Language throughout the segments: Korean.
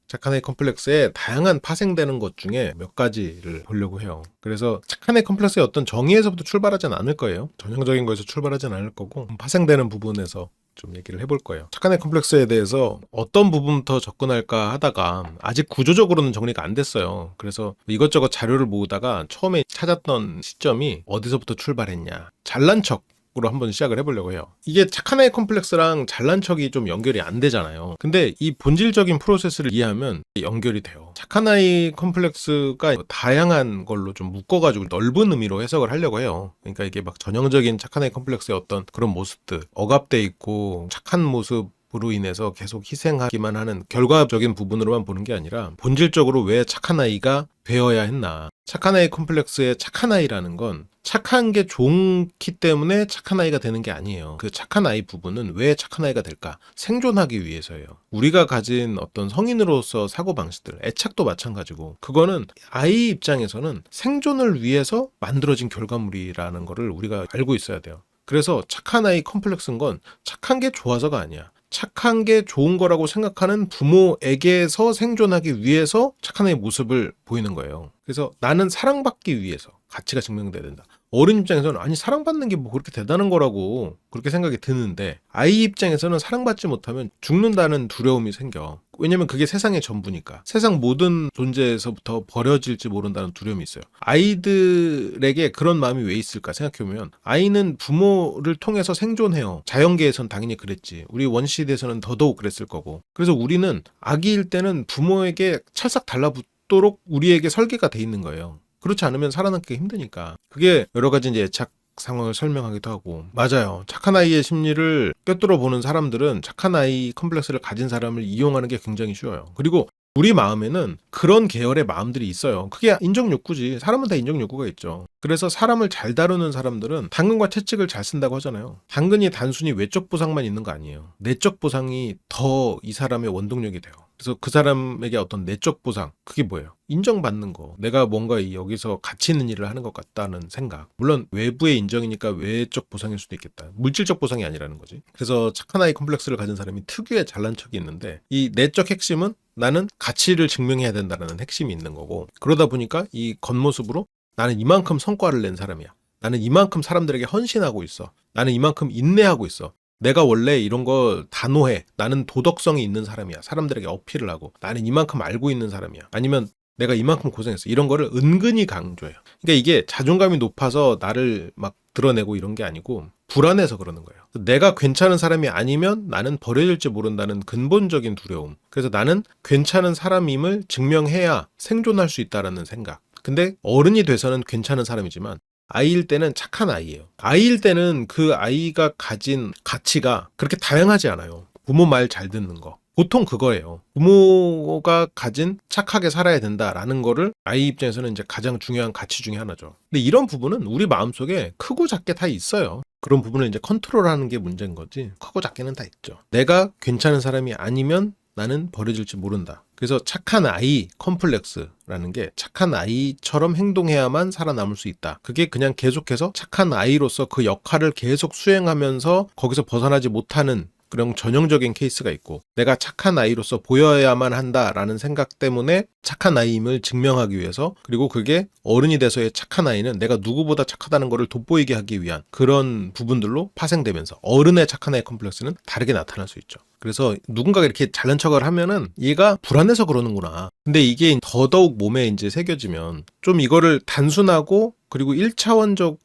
착한 아이 컴플렉스에 다양한 파생되는 것 중에 몇 가지를 보려고 해요. 그래서 착한 아이 컴플렉스의 어떤 정의에서부터 출발하진 않을 거예요. 전형적인 거에서 출발하진 않을 거고 파생되는 부분에서 좀 얘기를 해볼 거예요. 착한 아이 컴플렉스에 대해서 어떤 부분부터 접근할까 하다가 아직 구조적으로는 정리가 안 됐어요. 그래서 이것저것 자료를 모으다가 처음에 찾았던 시점이 어디서부터 출발했냐. 잘난 척 으로 한번 시작을 해보려고 해요. 이게 착한 아이 컴플렉스랑 잘난 척이 좀 연결이 안 되잖아요. 근데 이 본질적인 프로세스를 이해하면 연결이 돼요. 착한 아이 컴플렉스가 다양한 걸로 좀 묶어가지고 넓은 의미로 해석을 하려고 해요. 그러니까 이게 막 전형적인 착한 아이 컴플렉스의 어떤 그런 모습들, 억압돼 있고 착한 모습 으로 인해서 계속 희생하기만 하는 결과적인 부분으로만 보는 게 아니라 본질적으로 왜 착한 아이가 되어야 했나. 착한 아이 컴플렉스의 착한 아이라는 건 착한 게 좋기 때문에 착한 아이가 되는 게 아니에요. 그 착한 아이 부분은 왜 착한 아이가 될까? 생존하기 위해서예요. 우리가 가진 어떤 성인으로서 사고방식들, 애착도 마찬가지고 그거는 아이 입장에서는 생존을 위해서 만들어진 결과물이라는 거를 우리가 알고 있어야 돼요. 그래서 착한 아이 컴플렉스인 건 착한 게 좋아서가 아니야. 착한 게 좋은 거라고 생각하는 부모에게서 생존하기 위해서 착한 아이의 모습을 보이는 거예요. 그래서 나는 사랑받기 위해서 가치가 증명돼야 된다. 어른 입장에서는 아니 사랑받는 게 뭐 그렇게 대단한 거라고 그렇게 생각이 드는데 아이 입장에서는 사랑받지 못하면 죽는다는 두려움이 생겨. 왜냐면 그게 세상의 전부니까. 세상 모든 존재에서부터 버려질지 모른다는 두려움이 있어요. 아이들에게 그런 마음이 왜 있을까 생각해보면 아이는 부모를 통해서 생존해요. 자연계에선 당연히 그랬지. 우리 원시대에서는 더더욱 그랬을 거고. 그래서 우리는 아기일 때는 부모에게 찰싹 달라붙도록 우리에게 설계가 돼 있는 거예요. 그렇지 않으면 살아남기가 힘드니까. 그게 여러 가지 이제 애착 상황을 설명하기도 하고. 맞아요. 착한 아이의 심리를 꿰뚫어 보는 사람들은 착한 아이 컴플렉스를 가진 사람을 이용하는 게 굉장히 쉬워요. 그리고 우리 마음에는 그런 계열의 마음들이 있어요. 그게 인정 욕구지. 사람은 다 인정 욕구가 있죠. 그래서 사람을 잘 다루는 사람들은 당근과 채찍을 잘 쓴다고 하잖아요. 당근이 단순히 외적 보상만 있는 거 아니에요. 내적 보상이 더 이 사람의 원동력이 돼요. 그래서 그 사람에게 어떤 내적 보상, 그게 뭐예요? 인정받는 거. 내가 뭔가 여기서 가치 있는 일을 하는 것 같다는 생각. 물론 외부의 인정이니까 외적 보상일 수도 있겠다. 물질적 보상이 아니라는 거지. 그래서 착한 아이 컴플렉스를 가진 사람이 특유의 잘난 척이 있는데 이 내적 핵심은 나는 가치를 증명해야 된다는 핵심이 있는 거고 그러다 보니까 이 겉모습으로 나는 이만큼 성과를 낸 사람이야. 나는 이만큼 사람들에게 헌신하고 있어. 나는 이만큼 인내하고 있어. 내가 원래 이런 거 단호해. 나는 도덕성이 있는 사람이야. 사람들에게 어필을 하고. 나는 이만큼 알고 있는 사람이야. 아니면 내가 이만큼 고생했어. 이런 거를 은근히 강조해요. 그러니까 이게 자존감이 높아서 나를 막 드러내고 이런 게 아니고 불안해서 그러는 거예요. 내가 괜찮은 사람이 아니면 나는 버려질지 모른다는 근본적인 두려움. 그래서 나는 괜찮은 사람임을 증명해야 생존할 수 있다라는 생각. 근데 어른이 돼서는 괜찮은 사람이지만 아이일 때는 착한 아이예요. 아이일 때는 그 아이가 가진 가치가 그렇게 다양하지 않아요. 부모 말 잘 듣는 거. 보통 그거예요. 부모가 가진 착하게 살아야 된다라는 거를 아이 입장에서는 이제 가장 중요한 가치 중에 하나죠. 근데 이런 부분은 우리 마음속에 크고 작게 다 있어요. 그런 부분을 이제 컨트롤하는 게 문제인 거지. 크고 작게는 다 있죠. 내가 괜찮은 사람이 아니면 나는 버려질지 모른다. 그래서 착한 아이 컴플렉스라는 게 착한 아이처럼 행동해야만 살아남을 수 있다. 그게 그냥 계속해서 착한 아이로서 그 역할을 계속 수행하면서 거기서 벗어나지 못하는 그런 전형적인 케이스가 있고 내가 착한 아이로서 보여야만 한다라는 생각 때문에 착한 아이임을 증명하기 위해서 그리고 그게 어른이 돼서의 착한 아이는 내가 누구보다 착하다는 것을 돋보이게 하기 위한 그런 부분들로 파생되면서 어른의 착한 아이 컴플렉스는 다르게 나타날 수 있죠. 그래서 누군가가 이렇게 잘난 척을 하면은 얘가 불안해서 그러는구나. 근데 이게 더더욱 몸에 이제 새겨지면 좀 이거를 단순하고 그리고 1차원적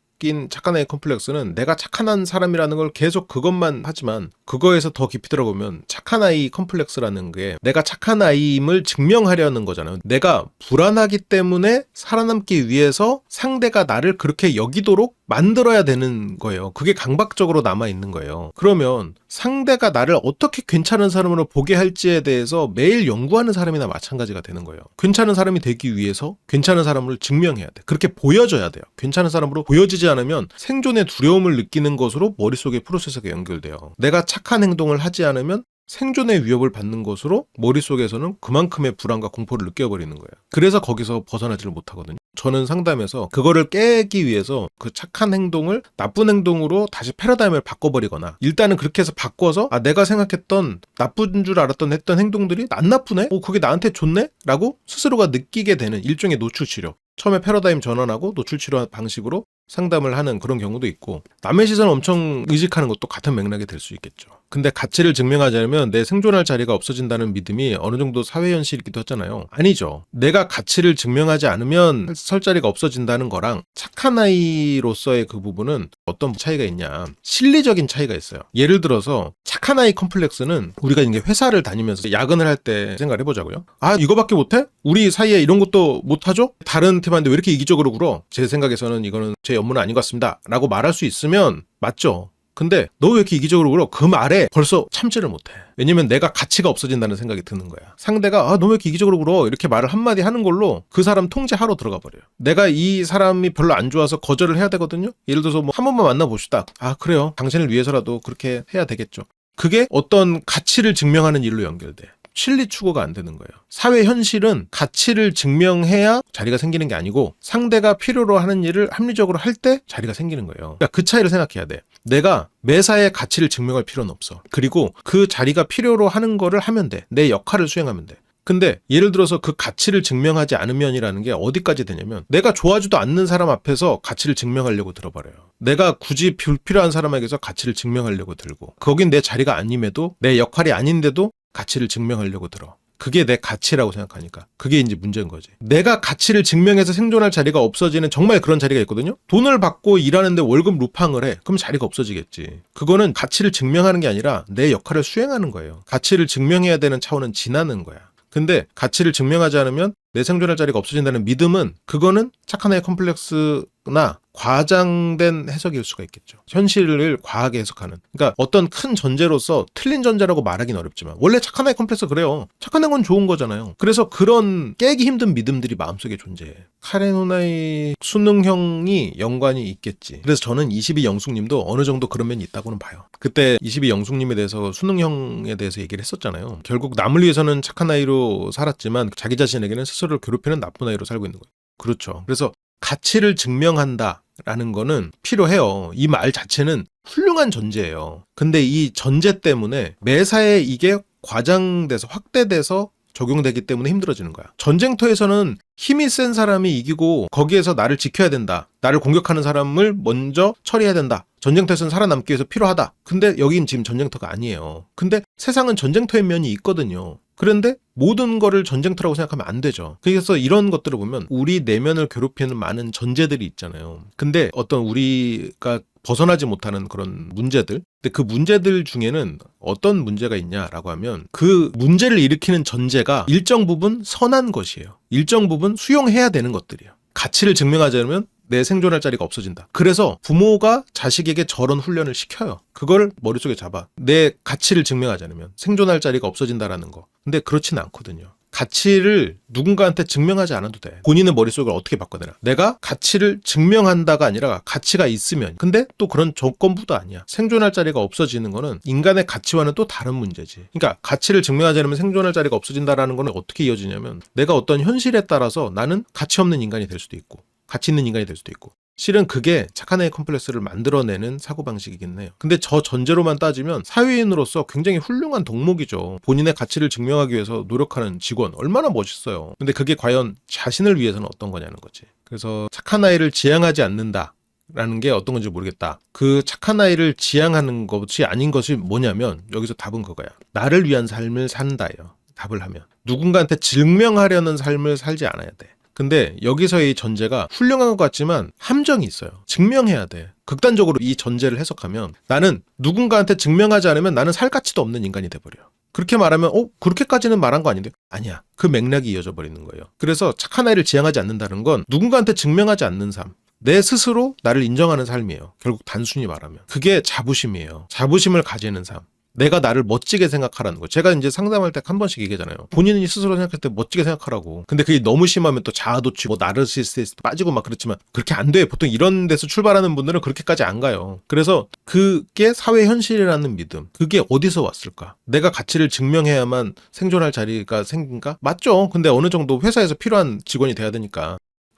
착한 아이 컴플렉스는 내가 착한 사람이라는 걸 계속 그것만 하지만 그거에서 더 깊이 들어보면 착한 아이 컴플렉스라는 게 내가 착한 아이임을 증명하려는 거잖아요. 내가 불안하기 때문에 살아남기 위해서 상대가 나를 그렇게 여기도록 만들어야 되는 거예요. 그게 강박적으로 남아있는 거예요. 그러면 상대가 나를 어떻게 괜찮은 사람으로 보게 할지에 대해서 매일 연구하는 사람이나 마찬가지가 되는 거예요. 괜찮은 사람이 되기 위해서 괜찮은 사람을 증명해야 돼. 그렇게 보여져야 돼요. 괜찮은 사람으로 보여지지 않으면 생존의 두려움을 느끼는 것으로 머릿속의 프로세스가 연결돼요. 내가 착한 행동을 하지 않으면 생존의 위협을 받는 것으로 머릿속에서는 그만큼의 불안과 공포를 느껴버리는 거예요. 그래서 거기서 벗어나지를 못하거든요. 저는 상담에서 그거를 깨기 위해서 그 착한 행동을 나쁜 행동으로 다시 패러다임을 바꿔버리거나, 일단은 그렇게 해서 바꿔서 내가 생각했던 나쁜 줄 알았던 했던 행동들이 안 나쁘네? 그게 나한테 좋네? 라고 스스로가 느끼게 되는 일종의 노출 치료. 처음에 패러다임 전환하고 노출 치료 방식으로 상담을 하는 그런 경우도 있고, 남의 시선을 엄청 의식하는 것도 같은 맥락이 될 수 있겠죠. 근데 가치를 증명하자면 내 생존할 자리가 없어진다는 믿음이 어느 정도 사회 현실이기도 하잖아요. 아니죠. 내가 가치를 증명하지 않으면 설 자리가 없어진다는 거랑 착한 아이로서의 그 부분은 어떤 차이가 있냐. 실리적인 차이가 있어요. 예를 들어서 착한 아이 컴플렉스는 우리가 이제 회사를 다니면서 야근을 할 때 생각을 해보자고요. 이거밖에 못해? 우리 사이에 이런 것도 못하죠? 다른 팀한테 왜 이렇게 이기적으로 굴어? 제 생각에서는 이거는 제 업무는 아닌 것 같습니다. 라고 말할 수 있으면 맞죠. 근데 너 왜 이렇게 이기적으로 굴어? 그 말에 벌써 참지를 못해. 왜냐면 내가 가치가 없어진다는 생각이 드는 거야. 상대가 너 왜 이렇게 이기적으로 굴어? 이렇게 말을 한마디 하는 걸로 그 사람 통제하러 들어가 버려요. 내가 이 사람이 별로 안 좋아서 거절을 해야 되거든요. 예를 들어서 한 번만 만나봅시다. 그래요. 당신을 위해서라도 그렇게 해야 되겠죠. 그게 어떤 가치를 증명하는 일로 연결돼. 실리 추구가 안 되는 거예요. 사회 현실은 가치를 증명해야 자리가 생기는 게 아니고, 상대가 필요로 하는 일을 합리적으로 할 때 자리가 생기는 거예요. 그러니까 그 차이를 생각해야 돼. 내가 매사에 가치를 증명할 필요는 없어. 그리고 그 자리가 필요로 하는 거를 하면 돼. 내 역할을 수행하면 돼. 근데 예를 들어서 그 가치를 증명하지 않으면이라는 게 어디까지 되냐면, 내가 좋아하지도 않는 사람 앞에서 가치를 증명하려고 들어버려요. 내가 굳이 불필요한 사람에게서 가치를 증명하려고 들고, 거긴 내 자리가 아님에도, 내 역할이 아닌데도 가치를 증명하려고 들어. 그게 내 가치라고 생각하니까. 그게 이제 문제인 거지. 내가 가치를 증명해서 생존할 자리가 없어지는 정말 그런 자리가 있거든요. 돈을 받고 일하는데 월급 루팡을 해. 그럼 자리가 없어지겠지. 그거는 가치를 증명하는 게 아니라 내 역할을 수행하는 거예요. 가치를 증명해야 되는 차원은 지나는 거야. 근데 가치를 증명하지 않으면 내 생존할 자리가 없어진다는 믿음은, 그거는 착한 아이 컴플렉스나 과장된 해석일 수가 있겠죠. 현실을 과하게 해석하는. 그러니까 어떤 큰 전제로서 틀린 전제라고 말하기는 어렵지만 원래 착한 아이 컴플렉스 그래요. 착한 건 좋은 거잖아요. 그래서 그런 깨기 힘든 믿음들이 마음속에 존재해. 카레누나의 수능형이 연관이 있겠지. 그래서 저는 22영숙님도 어느 정도 그런 면이 있다고는 봐요. 그때 22영숙님에 대해서 수능형에 대해서 얘기를 했었잖아요. 결국 남을 위해서는 착한 아이로 살았지만 자기 자신에게는 스스로를 괴롭히는 나쁜 아이로 살고 있는 거예요. 그렇죠. 그래서 가치를 증명한다라는 거는 필요해요. 이 말 자체는 훌륭한 전제예요. 근데 이 전제 때문에 매사에 이게 과장돼서 확대돼서 적용되기 때문에 힘들어지는 거야. 전쟁터에서는 힘이 센 사람이 이기고 거기에서 나를 지켜야 된다. 나를 공격하는 사람을 먼저 처리해야 된다. 전쟁터에서는 살아남기 위해서 필요하다. 근데 여긴 지금 전쟁터가 아니에요. 근데 세상은 전쟁터의 면이 있거든요. 그런데 모든 거를 전쟁터라고 생각하면 안 되죠. 그래서 이런 것들을 보면 우리 내면을 괴롭히는 많은 전제들이 있잖아요. 근데 어떤 우리가 벗어나지 못하는 그런 문제들, 근데 그 문제들 중에는 어떤 문제가 있냐라고 하면, 그 문제를 일으키는 전제가 일정 부분 선한 것이에요. 일정 부분 수용해야 되는 것들이에요. 가치를 증명하자면 내 생존할 자리가 없어진다. 그래서 부모가 자식에게 저런 훈련을 시켜요. 그걸 머릿속에 잡아. 내 가치를 증명하지 않으면 생존할 자리가 없어진다라는 거. 근데 그렇지는 않거든요. 가치를 누군가한테 증명하지 않아도 돼. 본인의 머릿속을 어떻게 바꿔내나. 내가 가치를 증명한다가 아니라 가치가 있으면. 근데 또 그런 조건부도 아니야. 생존할 자리가 없어지는 거는 인간의 가치와는 또 다른 문제지. 그러니까 가치를 증명하지 않으면 생존할 자리가 없어진다라는 거는 어떻게 이어지냐면, 내가 어떤 현실에 따라서 나는 가치 없는 인간이 될 수도 있고 가치 있는 인간이 될 수도 있고. 실은 그게 착한 아이 컴플렉스를 만들어내는 사고방식이긴 해요. 근데 저 전제로만 따지면 사회인으로서 굉장히 훌륭한 덕목이죠. 본인의 가치를 증명하기 위해서 노력하는 직원 얼마나 멋있어요. 근데 그게 과연 자신을 위해서는 어떤 거냐는 거지. 그래서 착한 아이를 지향하지 않는다 라는 게 어떤 건지 모르겠다. 그 착한 아이를 지향하는 것이 아닌 것이 뭐냐면, 여기서 답은 그거야. 나를 위한 삶을 산다예요. 답을 하면 누군가한테 증명하려는 삶을 살지 않아야 돼. 근데 여기서의 전제가 훌륭한 것 같지만 함정이 있어요. 증명해야 돼. 극단적으로 이 전제를 해석하면, 나는 누군가한테 증명하지 않으면 나는 살 가치도 없는 인간이 돼버려. 그렇게 말하면 그렇게까지는 말한 거 아닌데? 아니야. 그 맥락이 이어져 버리는 거예요. 그래서 착한 아이를 지향하지 않는다는 건 누군가한테 증명하지 않는 삶, 내 스스로 나를 인정하는 삶이에요. 결국 단순히 말하면 그게 자부심이에요. 자부심을 가지는 삶. 내가 나를 멋지게 생각하라는 거. 제가 이제 상담할 때 한 번씩 얘기하잖아요. 본인이 스스로 생각할 때 멋지게 생각하라고. 근데 그게 너무 심하면 또 자아도취, 뭐 나르시시스트 빠지고 막 그렇지만 그렇게 안 돼. 보통 이런 데서 출발하는 분들은 그렇게까지 안 가요. 그래서 그게 사회 현실이라는 믿음. 그게 어디서 왔을까? 내가 가치를 증명해야만 생존할 자리가 생긴가? 맞죠. 근데 어느 정도 회사에서 필요한 직원이 돼야 되니까.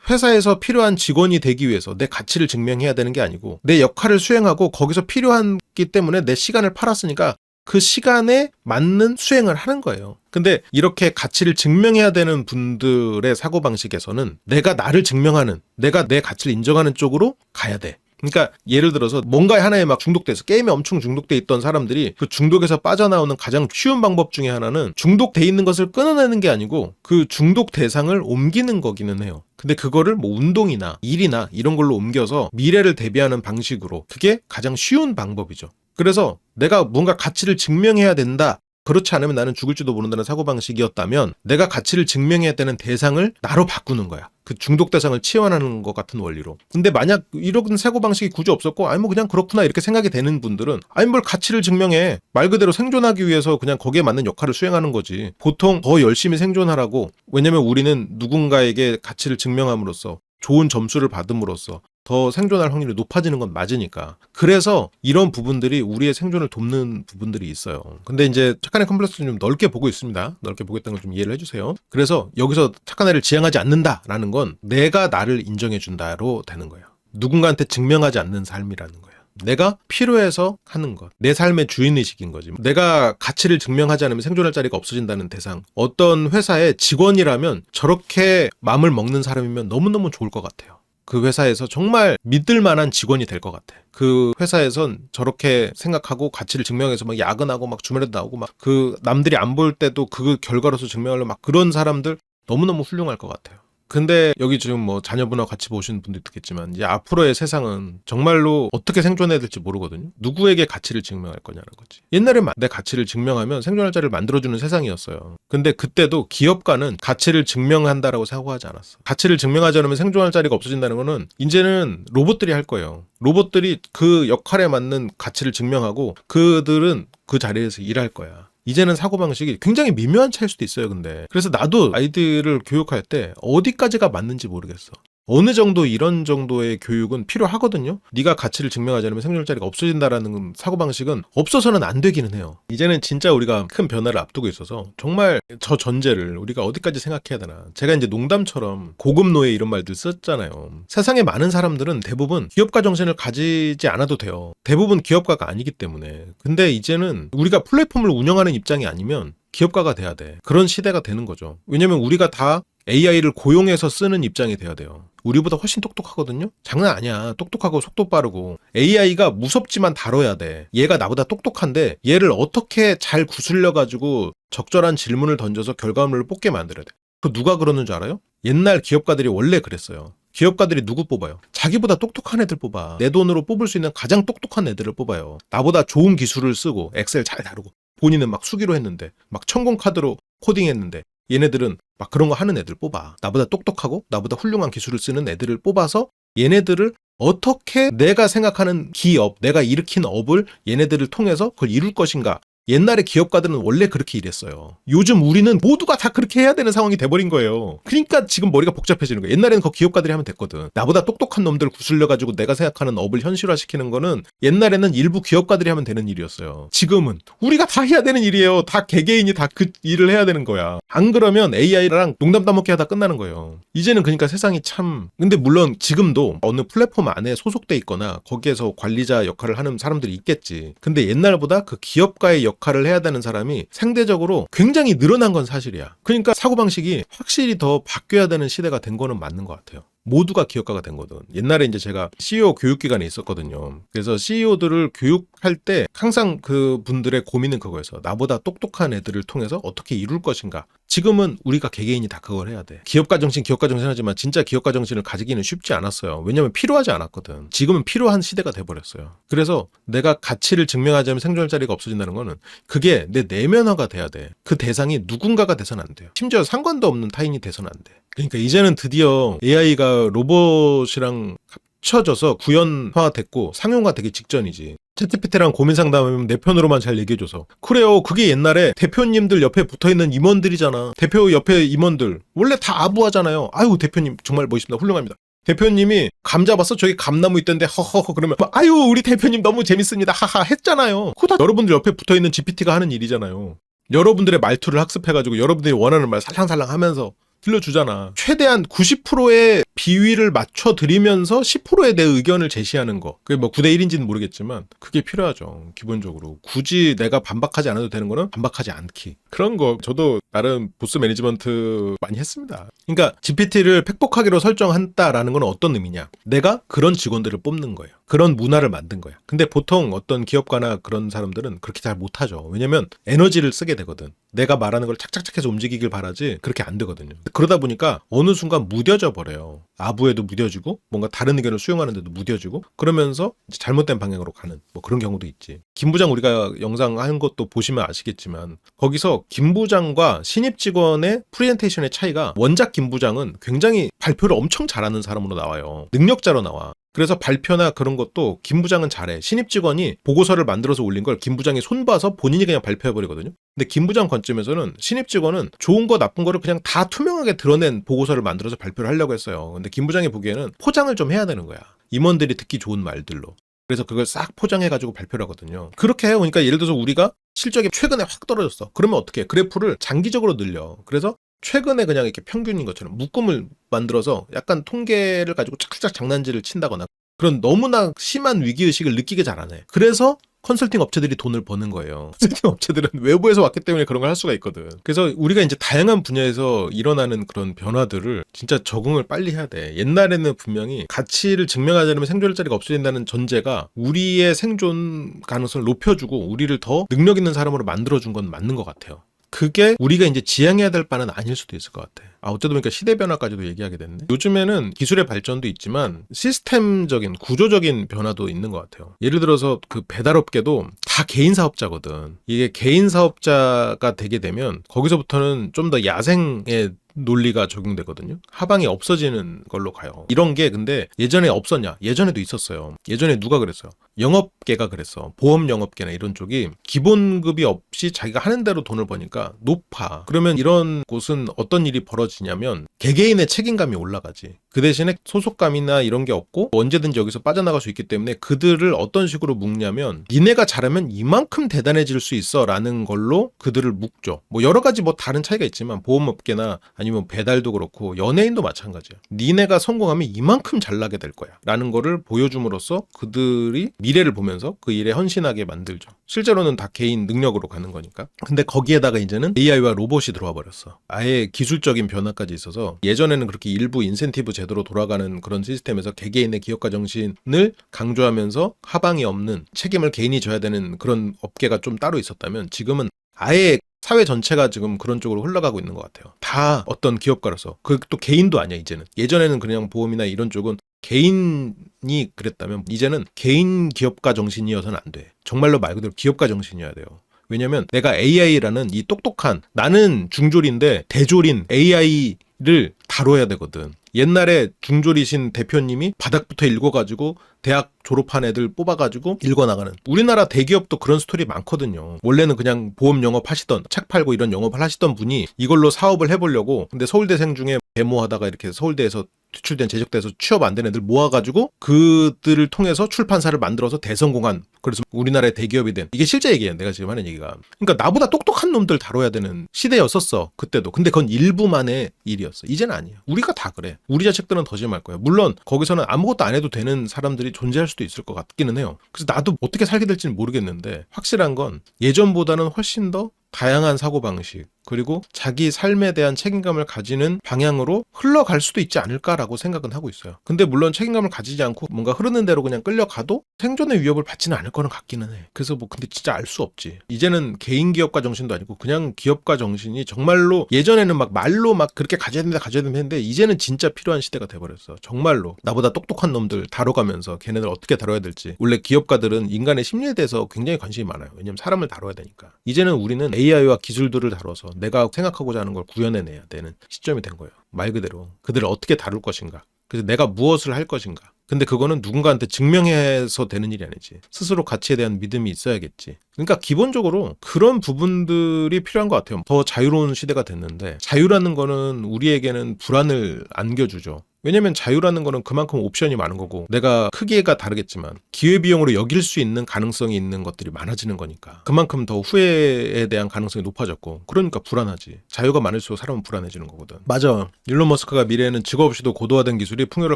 회사에서 필요한 직원이 되기 위해서 내 가치를 증명해야 되는 게 아니고 내 역할을 수행하고 거기서 필요하기 때문에 내 시간을 팔았으니까 그 시간에 맞는 수행을 하는 거예요. 근데 이렇게 가치를 증명해야 되는 분들의 사고방식에서는 내가 나를 증명하는, 내가 내 가치를 인정하는 쪽으로 가야 돼. 그러니까 예를 들어서 뭔가 하나에 막 중독돼서 게임에 엄청 중독돼 있던 사람들이 그 중독에서 빠져나오는 가장 쉬운 방법 중에 하나는 중독돼 있는 것을 끊어내는 게 아니고 그 중독 대상을 옮기는 거기는 해요. 근데 그거를 뭐 운동이나 일이나 이런 걸로 옮겨서 미래를 대비하는 방식으로 그게 가장 쉬운 방법이죠. 그래서 내가 뭔가 가치를 증명해야 된다. 그렇지 않으면 나는 죽을지도 모른다는 사고방식이었다면 내가 가치를 증명해야 되는 대상을 나로 바꾸는 거야. 그 중독 대상을 치환하는 것 같은 원리로. 근데 만약 이런 사고방식이 굳이 없었고 아니 뭐 그냥 그렇구나 이렇게 생각이 되는 분들은 아니 뭘 가치를 증명해. 말 그대로 생존하기 위해서 그냥 거기에 맞는 역할을 수행하는 거지. 보통 더 열심히 생존하라고. 왜냐면 우리는 누군가에게 가치를 증명함으로써 좋은 점수를 받음으로써 더 생존할 확률이 높아지는 건 맞으니까. 그래서 이런 부분들이 우리의 생존을 돕는 부분들이 있어요. 근데 이제 착한 애 컴플렉스는 좀 넓게 보고 있습니다. 넓게 보겠다는 걸 좀 이해를 해주세요. 그래서 여기서 착한 애를 지향하지 않는다라는 건 내가 나를 인정해준다로 되는 거예요. 누군가한테 증명하지 않는 삶이라는 거예요. 내가 필요해서 하는 것. 내 삶의 주인의식인 거지. 내가 가치를 증명하지 않으면 생존할 자리가 없어진다는 대상. 어떤 회사의 직원이라면 저렇게 마음을 먹는 사람이면 너무너무 좋을 것 같아요. 그 회사에서 정말 믿을 만한 직원이 될 것 같아. 그 회사에선 저렇게 생각하고 가치를 증명해서 막 야근하고 막 주말에도 나오고 막 그 남들이 안 볼 때도 그 결과로서 증명하려고 막 그런 사람들 너무너무 훌륭할 것 같아요. 근데 여기 지금 뭐 자녀분하고 같이 보시는 분도 있겠지만 이제 앞으로의 세상은 정말로 어떻게 생존해야 될지 모르거든요. 누구에게 가치를 증명할 거냐는 거지. 옛날에 내 가치를 증명하면 생존할 자리를 만들어주는 세상이었어요. 근데 그때도 기업가는 가치를 증명한다라고 생각하지 않았어. 가치를 증명하지 않으면 생존할 자리가 없어진다는 거는 이제는 로봇들이 할 거예요. 로봇들이 그 역할에 맞는 가치를 증명하고 그들은 그 자리에서 일할 거야. 이제는 사고방식이 굉장히 미묘한 차일 수도 있어요. 근데 그래서 나도 아이들을 교육할 때 어디까지가 맞는지 모르겠어. 어느 정도 이런 정도의 교육은 필요하거든요. 네가 가치를 증명하지 않으면 생존할 자리가 없어진다라는 사고방식은 없어서는 안 되기는 해요. 이제는 진짜 우리가 큰 변화를 앞두고 있어서 정말 저 전제를 우리가 어디까지 생각해야 되나. 제가 이제 농담처럼 고급 노예 이런 말들 썼잖아요. 세상에 많은 사람들은 대부분 기업가 정신을 가지지 않아도 돼요. 대부분 기업가가 아니기 때문에. 근데 이제는 우리가 플랫폼을 운영하는 입장이 아니면 기업가가 돼야 돼. 그런 시대가 되는 거죠. 왜냐면 우리가 다 AI를 고용해서 쓰는 입장이 돼야 돼요. 우리보다 훨씬 똑똑하거든요? 장난 아니야. 똑똑하고 속도 빠르고. AI가 무섭지만 다뤄야 돼. 얘가 나보다 똑똑한데 얘를 어떻게 잘 구슬려가지고 적절한 질문을 던져서 결과물을 뽑게 만들어야 돼. 그 누가 그러는 줄 알아요? 옛날 기업가들이 원래 그랬어요. 기업가들이 누구 뽑아요? 자기보다 똑똑한 애들 뽑아. 내 돈으로 뽑을 수 있는 가장 똑똑한 애들을 뽑아요. 나보다 좋은 기술을 쓰고 엑셀 잘 다루고 본인은 막 수기로 했는데 막 천공 카드로 코딩했는데 얘네들은 막 그런 거 하는 애들 뽑아. 나보다 똑똑하고 나보다 훌륭한 기술을 쓰는 애들을 뽑아서 얘네들을 어떻게 내가 생각하는 기업, 내가 일으킨 업을 얘네들을 통해서 그걸 이룰 것인가. 옛날에 기업가들은 원래 그렇게 일했어요. 요즘 우리는 모두가 다 그렇게 해야 되는 상황이 돼버린 거예요. 그러니까 지금 머리가 복잡해지는 거예요. 옛날에는 그 기업가들이 하면 됐거든. 나보다 똑똑한 놈들을 구슬려가지고 내가 생각하는 업을 현실화시키는 거는 옛날에는 일부 기업가들이 하면 되는 일이었어요. 지금은 우리가 다 해야 되는 일이에요. 다 개개인이 다 그 일을 해야 되는 거야. 안 그러면 AI랑 농담 따먹기 하다 끝나는 거예요. 이제는 그러니까 세상이 참... 근데 물론 지금도 어느 플랫폼 안에 소속돼 있거나 거기에서 관리자 역할을 하는 사람들이 있겠지. 근데 옛날보다 그 기업가의 역할을 해야 되는 사람이 상대적으로 굉장히 늘어난 건 사실이야. 그러니까 사고방식이 확실히 더 바뀌어야 되는 시대가 된 거는 맞는 것 같아요. 모두가 기업가가 된 거든. 옛날에 이제 제가 CEO 교육기관에 있었거든요. 그래서 CEO들을 교육할 때 항상 그 분들의 고민은 그거였어. 나보다 똑똑한 애들을 통해서 어떻게 이룰 것인가. 지금은 우리가 개개인이 다 그걸 해야 돼. 기업가 정신 하지만 진짜 기업가 정신을 가지기는 쉽지 않았어요. 왜냐면 필요하지 않았거든. 지금은 필요한 시대가 돼버렸어요. 그래서 내가 가치를 증명하자면 생존할 자리가 없어진다는 거는 그게 내 내면화가 돼야 돼. 그 대상이 누군가가 돼서는 안 돼요. 심지어 상관도 없는 타인이 돼서는 안 돼. 그러니까 이제는 드디어 AI가 로봇이랑 합쳐져서 구현화됐고 상용화 되기 직전이지. 챗GPT랑 고민 상담하면 내 편으로만 잘 얘기해줘서. 그래요. 그게 옛날에 대표님들 옆에 붙어있는 임원들이잖아. 대표 옆에 임원들 원래 다 아부하잖아요. 아유 대표님 정말 멋있습니다. 훌륭합니다. 대표님이 감 잡았어? 저기 감나무 있던데 허허허 그러면 아유 우리 대표님 너무 재밌습니다 하하 했잖아요. 그거 다 여러분들 옆에 붙어있는 GPT가 하는 일이잖아요. 여러분들의 말투를 학습해가지고 여러분들이 원하는 말 살랑살랑 하면서 들려주잖아. 최대한 90%의 비위를 맞춰드리면서 10%에 내 의견을 제시하는 거. 그게 뭐 9대 1인지는 모르겠지만 그게 필요하죠. 기본적으로. 굳이 내가 반박하지 않아도 되는 거는 반박하지 않기. 그런 거 저도 나름 보스 매니지먼트 많이 했습니다. 그러니까 GPT를 팩폭하기로 설정한다라는 건 어떤 의미냐. 내가 그런 직원들을 뽑는 거예요. 그런 문화를 만든 거야. 근데 보통 어떤 기업가나 그런 사람들은 그렇게 잘 못하죠. 왜냐면 에너지를 쓰게 되거든. 내가 말하는 걸 착착착 해서 움직이길 바라지 그렇게 안 되거든요. 그러다 보니까 어느 순간 무뎌져 버려요. 아부에도 무뎌지고 뭔가 다른 의견을 수용하는데도 무뎌지고 그러면서 이제 잘못된 방향으로 가는 뭐 그런 경우도 있지. 김 부장 우리가 영상 한 것도 보시면 아시겠지만 거기서 김 부장과 신입 직원의 프레젠테이션의 차이가 원작 김 부장은 굉장히 발표를 엄청 잘하는 사람으로 나와요. 능력자로 나와. 그래서 발표나 그런 것도 김 부장은 잘해. 신입 직원이 보고서를 만들어서 올린 걸 김 부장이 손봐서 본인이 그냥 발표해버리거든요. 근데 김 부장 관점에서는 신입 직원은 좋은 거 나쁜 거를 그냥 다 투명하게 드러낸 보고서를 만들어서 발표를 하려고 했어요. 근데 김 부장이 보기에는 포장을 좀 해야 되는 거야. 임원들이 듣기 좋은 말들로. 그래서 그걸 싹 포장해가지고 발표를 하거든요. 그렇게 해요. 그러니까 예를 들어서 우리가 실적이 최근에 확 떨어졌어. 그러면 어떻게 해? 그래프를 장기적으로 늘려. 그래서 최근에 그냥 이렇게 평균인 것처럼 묶음을 만들어서 약간 통계를 가지고 착착 장난질을 친다거나 그런 너무나 심한 위기의식을 느끼게 잘 안 해. 그래서 컨설팅 업체들이 돈을 버는 거예요. 컨설팅 업체들은 외부에서 왔기 때문에 그런 걸 할 수가 있거든. 그래서 우리가 이제 다양한 분야에서 일어나는 그런 변화들을 진짜 적응을 빨리 해야 돼. 옛날에는 분명히 가치를 증명하자면 생존할 자리가 없어진다는 전제가 우리의 생존 가능성을 높여주고 우리를 더 능력 있는 사람으로 만들어준 건 맞는 것 같아요. 그게 우리가 이제 지향해야 될 바는 아닐 수도 있을 것 같아. 어쩌다 보니까 시대 변화까지도 얘기하게 됐네. 요즘에는 기술의 발전도 있지만 시스템적인 구조적인 변화도 있는 것 같아요. 예를 들어서 그 배달업계도 다 개인 사업자거든. 이게 개인 사업자가 되게 되면 거기서부터는 좀 더 야생의 논리가 적용되거든요. 하방이 없어지는 걸로 가요. 이런 게 근데 예전에 없었냐? 예전에도 있었어요. 예전에 누가 그랬어요? 영업계가 그랬어. 보험 영업계나 이런 쪽이 기본급이 없이 자기가 하는 대로 돈을 버니까 높아. 그러면 이런 곳은 어떤 일이 벌어지냐면 개개인의 책임감이 올라가지. 그 대신에 소속감이나 이런 게 없고 언제든지 여기서 빠져나갈 수 있기 때문에 그들을 어떤 식으로 묶냐면 니네가 잘하면 이만큼 대단해질 수 있어 라는 걸로 그들을 묶죠. 뭐 여러 가지 뭐 다른 차이가 있지만 보험업계나 아니면 배달도 그렇고 연예인도 마찬가지야. 니네가 성공하면 이만큼 잘나게 될 거야 라는 거를 보여줌으로써 그들이 미래를 보면서 그 일에 헌신하게 만들죠. 실제로는 다 개인 능력으로 가는 거니까. 근데 거기에다가 이제는 AI와 로봇이 들어와 버렸어. 아예 기술적인 변화까지 있어서 예전에는 그렇게 일부 인센티브 제도로 돌아가는 그런 시스템에서 개개인의 기업가 정신을 강조하면서 하방이 없는 책임을 개인이 져야 되는 그런 업계가 좀 따로 있었다면 지금은 아예 사회 전체가 지금 그런 쪽으로 흘러가고 있는 것 같아요. 다 어떤 기업가로서. 그또 개인도 아니야 이제는. 예전에는 그냥 보험이나 이런 쪽은 개인이 그랬다면 이제는 개인 기업가 정신이어서는 안 돼. 정말로 말 그대로 기업가 정신이어야 돼요. 왜냐면 내가 AI라는 이 똑똑한 나는 중졸인데 대졸인 AI를 다뤄야 되거든. 옛날에 중졸이신 대표님이 바닥부터 읽어가지고 대학 졸업한 애들 뽑아가지고 읽어나가는 우리나라 대기업도 그런 스토리 많거든요. 원래는 그냥 보험 영업하시던 책 팔고 이런 영업을 하시던 분이 이걸로 사업을 해보려고 근데 서울대생 중에 데모하다가 이렇게 서울대에서 퇴출된 제적돼서 취업 안 된 애들 모아가지고 그들을 통해서 출판사를 만들어서 대성공한 그래서 우리나라의 대기업이 된 이게 실제 얘기예요. 내가 지금 하는 얘기가. 그러니까 나보다 똑똑한 놈들 다뤄야 되는 시대였었어. 그때도. 근데 그건 일부만의 일이었어. 이제는 아니야. 우리가 다 그래. 우리 자식들은 더 심할 거야. 물론 거기서는 아무것도 안 해도 되는 사람들이 존재할 수도 있을 것 같기는 해요. 그래서 나도 어떻게 살게 될지는 모르겠는데 확실한 건 예전보다는 훨씬 더 다양한 사고방식 그리고 자기 삶에 대한 책임감을 가지는 방향으로 흘러갈 수도 있지 않을까라고 생각은 하고 있어요. 근데 물론 책임감을 가지지 않고 뭔가 흐르는 대로 그냥 끌려가도 생존의 위협을 받지는 않을 거는 같기는 해. 그래서 뭐 근데 진짜 알 수 없지. 이제는 개인 기업가 정신도 아니고 그냥 기업가 정신이 정말로 예전에는 막 말로 막 그렇게 가져야 된다 했는데 이제는 진짜 필요한 시대가 돼버렸어. 정말로 나보다 똑똑한 놈들 다뤄가면서 걔네들 어떻게 다뤄야 될지. 원래 기업가들은 인간의 심리에 대해서 굉장히 관심이 많아요. 왜냐면 사람을 다뤄야 되니까. 이제는 우리는 AI와 기술들을 다뤄서 내가 생각하고자 하는 걸 구현해내야 되는 시점이 된 거예요. 말 그대로 그들을 어떻게 다룰 것인가. 그래서 내가 무엇을 할 것인가. 근데 그거는 누군가한테 증명해서 되는 일이 아니지. 스스로 가치에 대한 믿음이 있어야겠지. 그러니까 기본적으로 그런 부분들이 필요한 것 같아요. 더 자유로운 시대가 됐는데 자유라는 거는 우리에게는 불안을 안겨주죠. 왜냐면 자유라는 거는 그만큼 옵션이 많은 거고 내가 크기가 다르겠지만 기회비용으로 여길 수 있는 가능성이 있는 것들이 많아지는 거니까 그만큼 더 후회에 대한 가능성이 높아졌고 그러니까 불안하지. 자유가 많을수록 사람은 불안해지는 거거든. 맞아. 일론 머스크가 미래에는 직업 없이도 고도화된 기술이 풍요를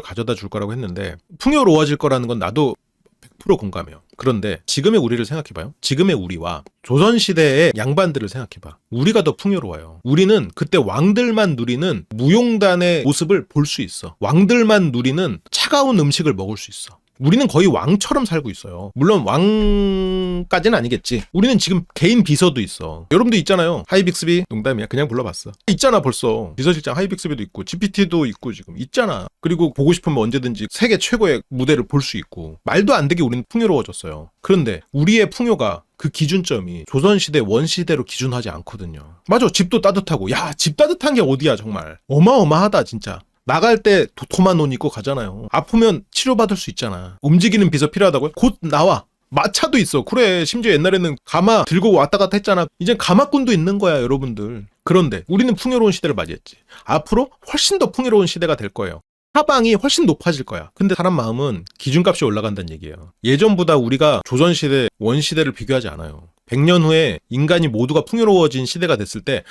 가져다 줄 거라고 했는데 풍요로워질 거라는 건 나도 100% 공감해요. 그런데 지금의 우리를 생각해봐요. 지금의 우리와 조선시대의 양반들을 생각해봐. 우리가 더 풍요로워요. 우리는 그때 왕들만 누리는 무용단의 모습을 볼 수 있어. 왕들만 누리는 차가운 음식을 먹을 수 있어. 우리는 거의 왕처럼 살고 있어요. 물론 왕까지는 아니겠지. 우리는 지금 개인 비서도 있어. 여러분도 있잖아요. 하이빅스비. 농담이야. 그냥 불러봤어. 있잖아 벌써. 비서실장 하이빅스비도 있고 GPT도 있고 지금 있잖아. 그리고 보고 싶으면 언제든지 세계 최고의 무대를 볼 수 있고. 말도 안 되게 우리는 풍요로워졌어요. 그런데 우리의 풍요가 그 기준점이 조선시대 원시대로 기준하지 않거든요. 맞아. 집도 따뜻하고. 야, 집 따뜻한 게 어디야 정말. 어마어마하다 진짜. 나갈 때 도톰한 옷 입고 가잖아요. 아프면 치료받을 수 있잖아. 움직이는 비서 필요하다고요? 곧 나와. 마차도 있어. 그래. 심지어 옛날에는 가마 들고 왔다 갔다 했잖아. 이젠 가마꾼도 있는 거야 여러분들. 그런데 우리는 풍요로운 시대를 맞이했지. 앞으로 훨씬 더 풍요로운 시대가 될 거예요. 하방이 훨씬 높아질 거야. 근데 사람 마음은 기준값이 올라간다는 얘기예요. 예전보다 우리가 조선시대, 원시대를 비교하지 않아요. 100년 후에 인간이 모두가 풍요로워진 시대가 됐을 때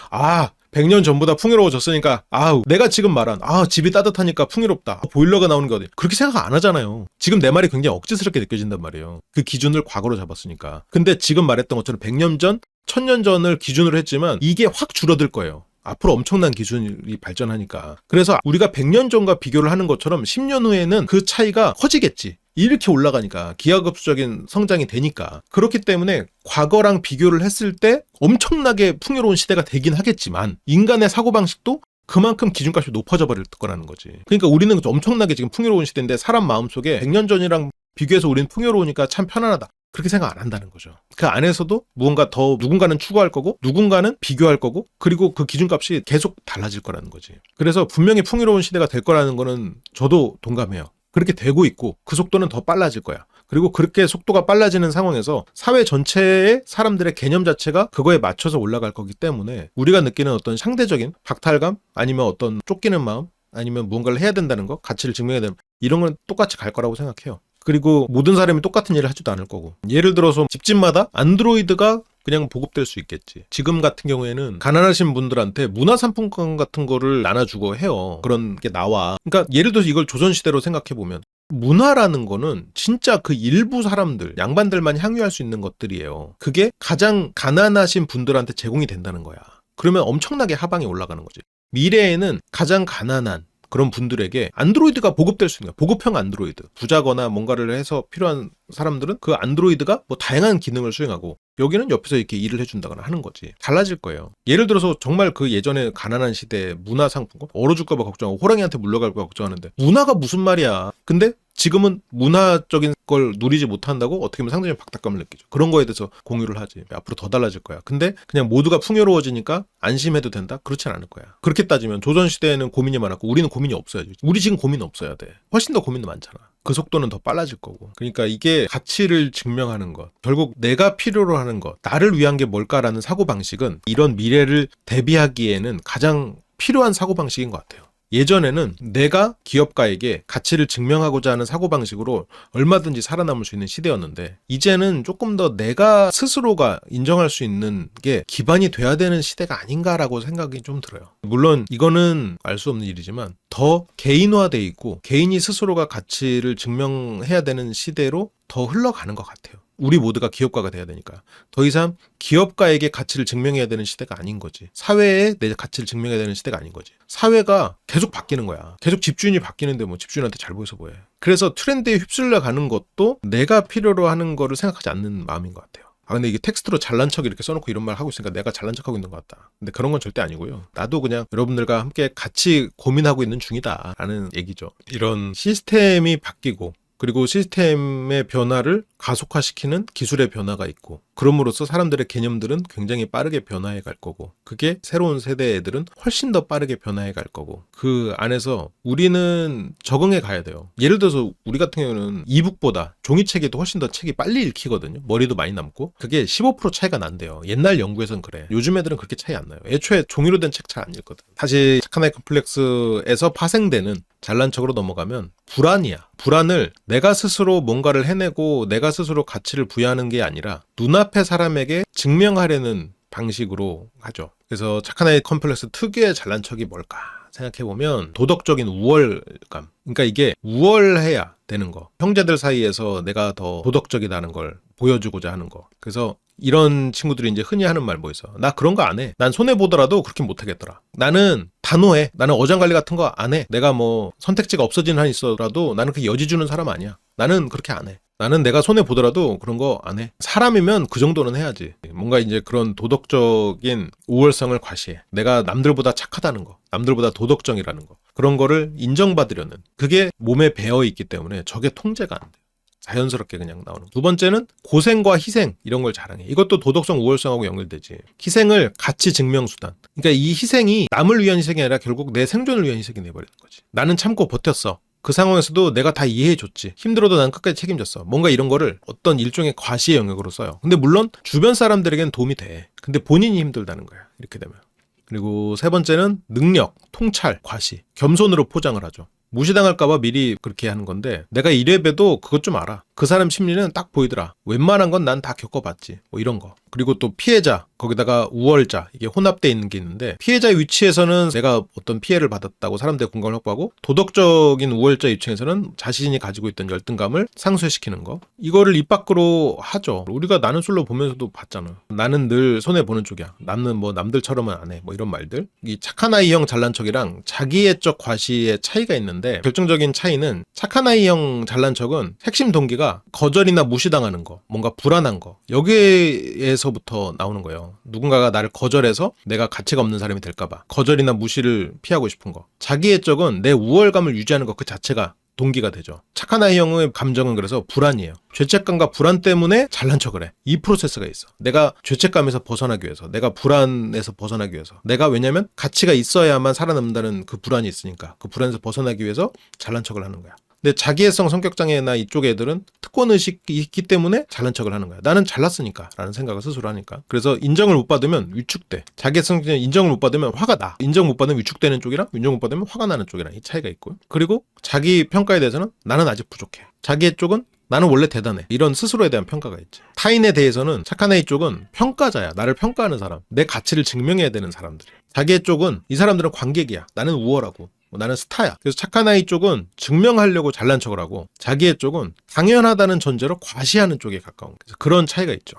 100년 전보다 풍요로워졌으니까 내가 지금 말한 집이 따뜻하니까 풍요롭다. 보일러가 나오는 게 어디. 그렇게 생각 안 하잖아요. 지금 내 말이 굉장히 억지스럽게 느껴진단 말이에요. 그 기준을 과거로 잡았으니까. 근데 지금 말했던 것처럼 100년 전, 1000년 전을 기준으로 했지만 이게 확 줄어들 거예요. 앞으로 엄청난 기술이 발전하니까. 그래서 우리가 100년 전과 비교를 하는 것처럼 10년 후에는 그 차이가 커지겠지. 이렇게 올라가니까 기하급수적인 성장이 되니까. 그렇기 때문에 과거랑 비교를 했을 때 엄청나게 풍요로운 시대가 되긴 하겠지만 인간의 사고방식도 그만큼 기준값이 높아져 버릴 거라는 거지. 그러니까 우리는 엄청나게 지금 풍요로운 시대인데 사람 마음속에 100년 전이랑 비교해서 우리는 풍요로우니까 참 편안하다. 그렇게 생각 안 한다는 거죠. 그 안에서도 무언가 더 누군가는 추구할 거고 누군가는 비교할 거고 그리고 그 기준값이 계속 달라질 거라는 거지. 그래서 분명히 풍요로운 시대가 될 거라는 거는 저도 동감해요. 그렇게 되고 있고 그 속도는 더 빨라질 거야. 그리고 그렇게 속도가 빨라지는 상황에서 사회 전체의 사람들의 개념 자체가 그거에 맞춰서 올라갈 거기 때문에 우리가 느끼는 어떤 상대적인 박탈감 아니면 어떤 쫓기는 마음 아니면 무언가를 해야 된다는 거 가치를 증명해야 되는 이런 건 똑같이 갈 거라고 생각해요. 그리고 모든 사람이 똑같은 일을 하지도 않을 거고 예를 들어서 집집마다 안드로이드가 그냥 보급될 수 있겠지. 지금 같은 경우에는 가난하신 분들한테 문화상품권 같은 거를 나눠주고 해요. 그런 게 나와. 그러니까 예를 들어서 이걸 조선시대로 생각해보면 문화라는 거는 진짜 그 일부 사람들, 양반들만 향유할 수 있는 것들이에요. 그게 가장 가난하신 분들한테 제공이 된다는 거야. 그러면 엄청나게 하방이 올라가는 거지. 미래에는 가장 가난한 그런 분들에게 안드로이드가 보급될 수 있는 거야. 보급형 안드로이드. 부자거나 뭔가를 해서 필요한 사람들은 그 안드로이드가 뭐 다양한 기능을 수행하고 여기는 옆에서 이렇게 일을 해준다거나 하는 거지. 달라질 거예요. 예를 들어서 정말 그 예전에 가난한 시대에 문화상품권 얼어 죽을까 봐 걱정하고 호랑이한테 물려갈까 봐 걱정하는데 문화가 무슨 말이야. 근데 지금은 문화적인 걸 누리지 못한다고 어떻게 보면 상대적인 박탈감을 느끼죠. 그런 거에 대해서 공유를 하지. 앞으로 더 달라질 거야. 근데 그냥 모두가 풍요로워지니까 안심해도 된다? 그렇진 않을 거야. 그렇게 따지면 조선시대에는 고민이 많았고 우리는 고민이 없어야지. 우리 지금 고민 없어야 돼. 훨씬 더 고민도 많잖아. 그 속도는 더 빨라질 거고. 그러니까 이게 가치를 증명하는 것. 결국 내가 필요로 하는 것. 나를 위한 게 뭘까라는 사고방식은 이런 미래를 대비하기에는 가장 필요한 사고방식인 것 같아요. 예전에는 내가 기업가에게 가치를 증명하고자 하는 사고방식으로 얼마든지 살아남을 수 있는 시대였는데 이제는 조금 더 내가 스스로가 인정할 수 있는 게 기반이 돼야 되는 시대가 아닌가라고 생각이 좀 들어요. 물론 이거는 알 수 없는 일이지만 더 개인화돼 있고 개인이 스스로가 가치를 증명해야 되는 시대로 더 흘러가는 것 같아요. 우리 모두가 기업가가 돼야 되니까. 더 이상 기업가에게 가치를 증명해야 되는 시대가 아닌 거지. 사회에 내 가치를 증명해야 되는 시대가 아닌 거지. 사회가 계속 바뀌는 거야. 계속 집주인이 바뀌는데 뭐 집주인한테 잘 보여서 뭐해. 그래서 트렌드에 휩쓸려 가는 것도 내가 필요로 하는 거를 생각하지 않는 마음인 것 같아요. 근데 이게 텍스트로 잘난 척 이렇게 써놓고 이런 말 하고 있으니까 내가 잘난 척하고 있는 것 같다. 근데 그런 건 절대 아니고요. 나도 그냥 여러분들과 함께 같이 고민하고 있는 중이다라는 얘기죠. 이런 시스템이 바뀌고 그리고 시스템의 변화를 가속화시키는 기술의 변화가 있고 그럼으로써 사람들의 개념들은 굉장히 빠르게 변화해 갈 거고 그게 새로운 세대 애들은 훨씬 더 빠르게 변화해 갈 거고 그 안에서 우리는 적응해 가야 돼요. 예를 들어서 우리 같은 경우는 이북보다 종이책이 훨씬 더 책이 빨리 읽히거든요. 머리도 많이 남고 그게 15% 차이가 난대요. 옛날 연구에서는 그래. 요즘 애들은 그렇게 차이 안 나요. 애초에 종이로 된 책 잘 안 읽거든. 사실 착한 아이 컴플렉스에서 파생되는 잘난 척으로 넘어가면 불안이야. 불안을 내가 스스로 뭔가를 해내고 내가 스스로 가치를 부여하는 게 아니라 눈앞의 사람에게 증명하려는 방식으로 하죠. 그래서 착한 아이 컴플렉스 특유의 잘난 척이 뭘까 생각해보면 도덕적인 우월감. 그러니까 이게 우월해야 되는 거. 형제들 사이에서 내가 더 도덕적이다는 걸 보여주고자 하는 거. 그래서 이런 친구들이 이제 흔히 하는 말 뭐 있어. 나 그런 거 안 해. 난 손해보더라도 그렇게 못하겠더라. 나는 단호해. 나는 어장관리 같은 거 안 해. 내가 뭐 선택지가 없어지는 한 있어라도 나는 그 여지 주는 사람 아니야. 나는 그렇게 안 해. 나는 내가 손해보더라도 그런 거 안 해. 사람이면 그 정도는 해야지. 뭔가 이제 그런 도덕적인 우월성을 과시해. 내가 남들보다 착하다는 거. 남들보다 도덕적이라는 거. 그런 거를 인정받으려는. 그게 몸에 배어 있기 때문에 저게 통제가 안 돼. 자연스럽게 그냥 나오는. 두 번째는 고생과 희생 이런 걸 자랑해. 이것도 도덕성 우월성하고 연결되지. 희생을 가치 증명수단. 그러니까 이 희생이 남을 위한 희생이 아니라 결국 내 생존을 위한 희생이 돼버리는 거지. 나는 참고 버텼어. 그 상황에서도 내가 다 이해해줬지. 힘들어도 난 끝까지 책임졌어. 뭔가 이런 거를 어떤 일종의 과시의 영역으로 써요. 근데 물론 주변 사람들에게는 도움이 돼. 근데 본인이 힘들다는 거야. 이렇게 되면. 그리고 세 번째는 능력, 통찰, 과시. 겸손으로 포장을 하죠. 무시당할까봐 미리 그렇게 하는 건데 내가 이래봬도 그것 좀 알아. 그 사람 심리는 딱 보이더라. 웬만한 건 난 다 겪어봤지. 뭐 이런 거. 그리고 또 피해자, 거기다가 우월자, 이게 혼합되어 있는 게 있는데 피해자의 위치에서는 내가 어떤 피해를 받았다고 사람들의 공감을 확보하고 도덕적인 우월자 입장에서는 자신이 가지고 있던 열등감을 상쇄시키는 거. 이거를 입 밖으로 하죠. 우리가 나는 솔로 보면서도 봤잖아. 나는 늘 손해보는 쪽이야. 나는 뭐 남들처럼은 안 해. 뭐 이런 말들. 이 착한 아이형 잘난 척이랑 자기애적 과시의 차이가 있는데 결정적인 차이는 착한 아이형 잘난 척은 핵심 동기가 거절이나 무시당하는 거, 뭔가 불안한 거. 여기에서부터 나오는 거예요. 누군가가 나를 거절해서 내가 가치가 없는 사람이 될까봐. 거절이나 무시를 피하고 싶은 거. 자기애적은 내 우월감을 유지하는 것 그 자체가 동기가 되죠. 착한 아이형의 감정은 그래서 불안이에요. 죄책감과 불안 때문에 잘난 척을 해. 이 프로세스가 있어. 내가 죄책감에서 벗어나기 위해서, 내가 불안에서 벗어나기 위해서. 내가 왜냐면 가치가 있어야만 살아남는다는 그 불안이 있으니까 그 불안에서 벗어나기 위해서 잘난 척을 하는 거야. 근데 자기애성 성격장애나 이쪽 애들은 특권의식이 있기 때문에 잘난 척을 하는 거야. 나는 잘났으니까 라는 생각을 스스로 하니까. 그래서 인정을 못 받으면 위축돼. 자기애성 인정을 못 받으면 화가 나. 인정 못 받으면 위축되는 쪽이랑 인정 못 받으면 화가 나는 쪽이랑 이 차이가 있고요. 그리고 자기 평가에 대해서는 나는 아직 부족해. 자기의 쪽은 나는 원래 대단해. 이런 스스로에 대한 평가가 있지. 타인에 대해서는 착한 아이 쪽은 평가자야. 나를 평가하는 사람. 내 가치를 증명해야 되는 사람들이야. 자기의 쪽은 이 사람들은 관객이야. 나는 우월하고. 나는 스타야. 그래서 착한 아이 쪽은 증명하려고 잘난 척을 하고 자기의 쪽은 당연하다는 전제로 과시하는 쪽에 가까운 거예요. 그런 차이가 있죠.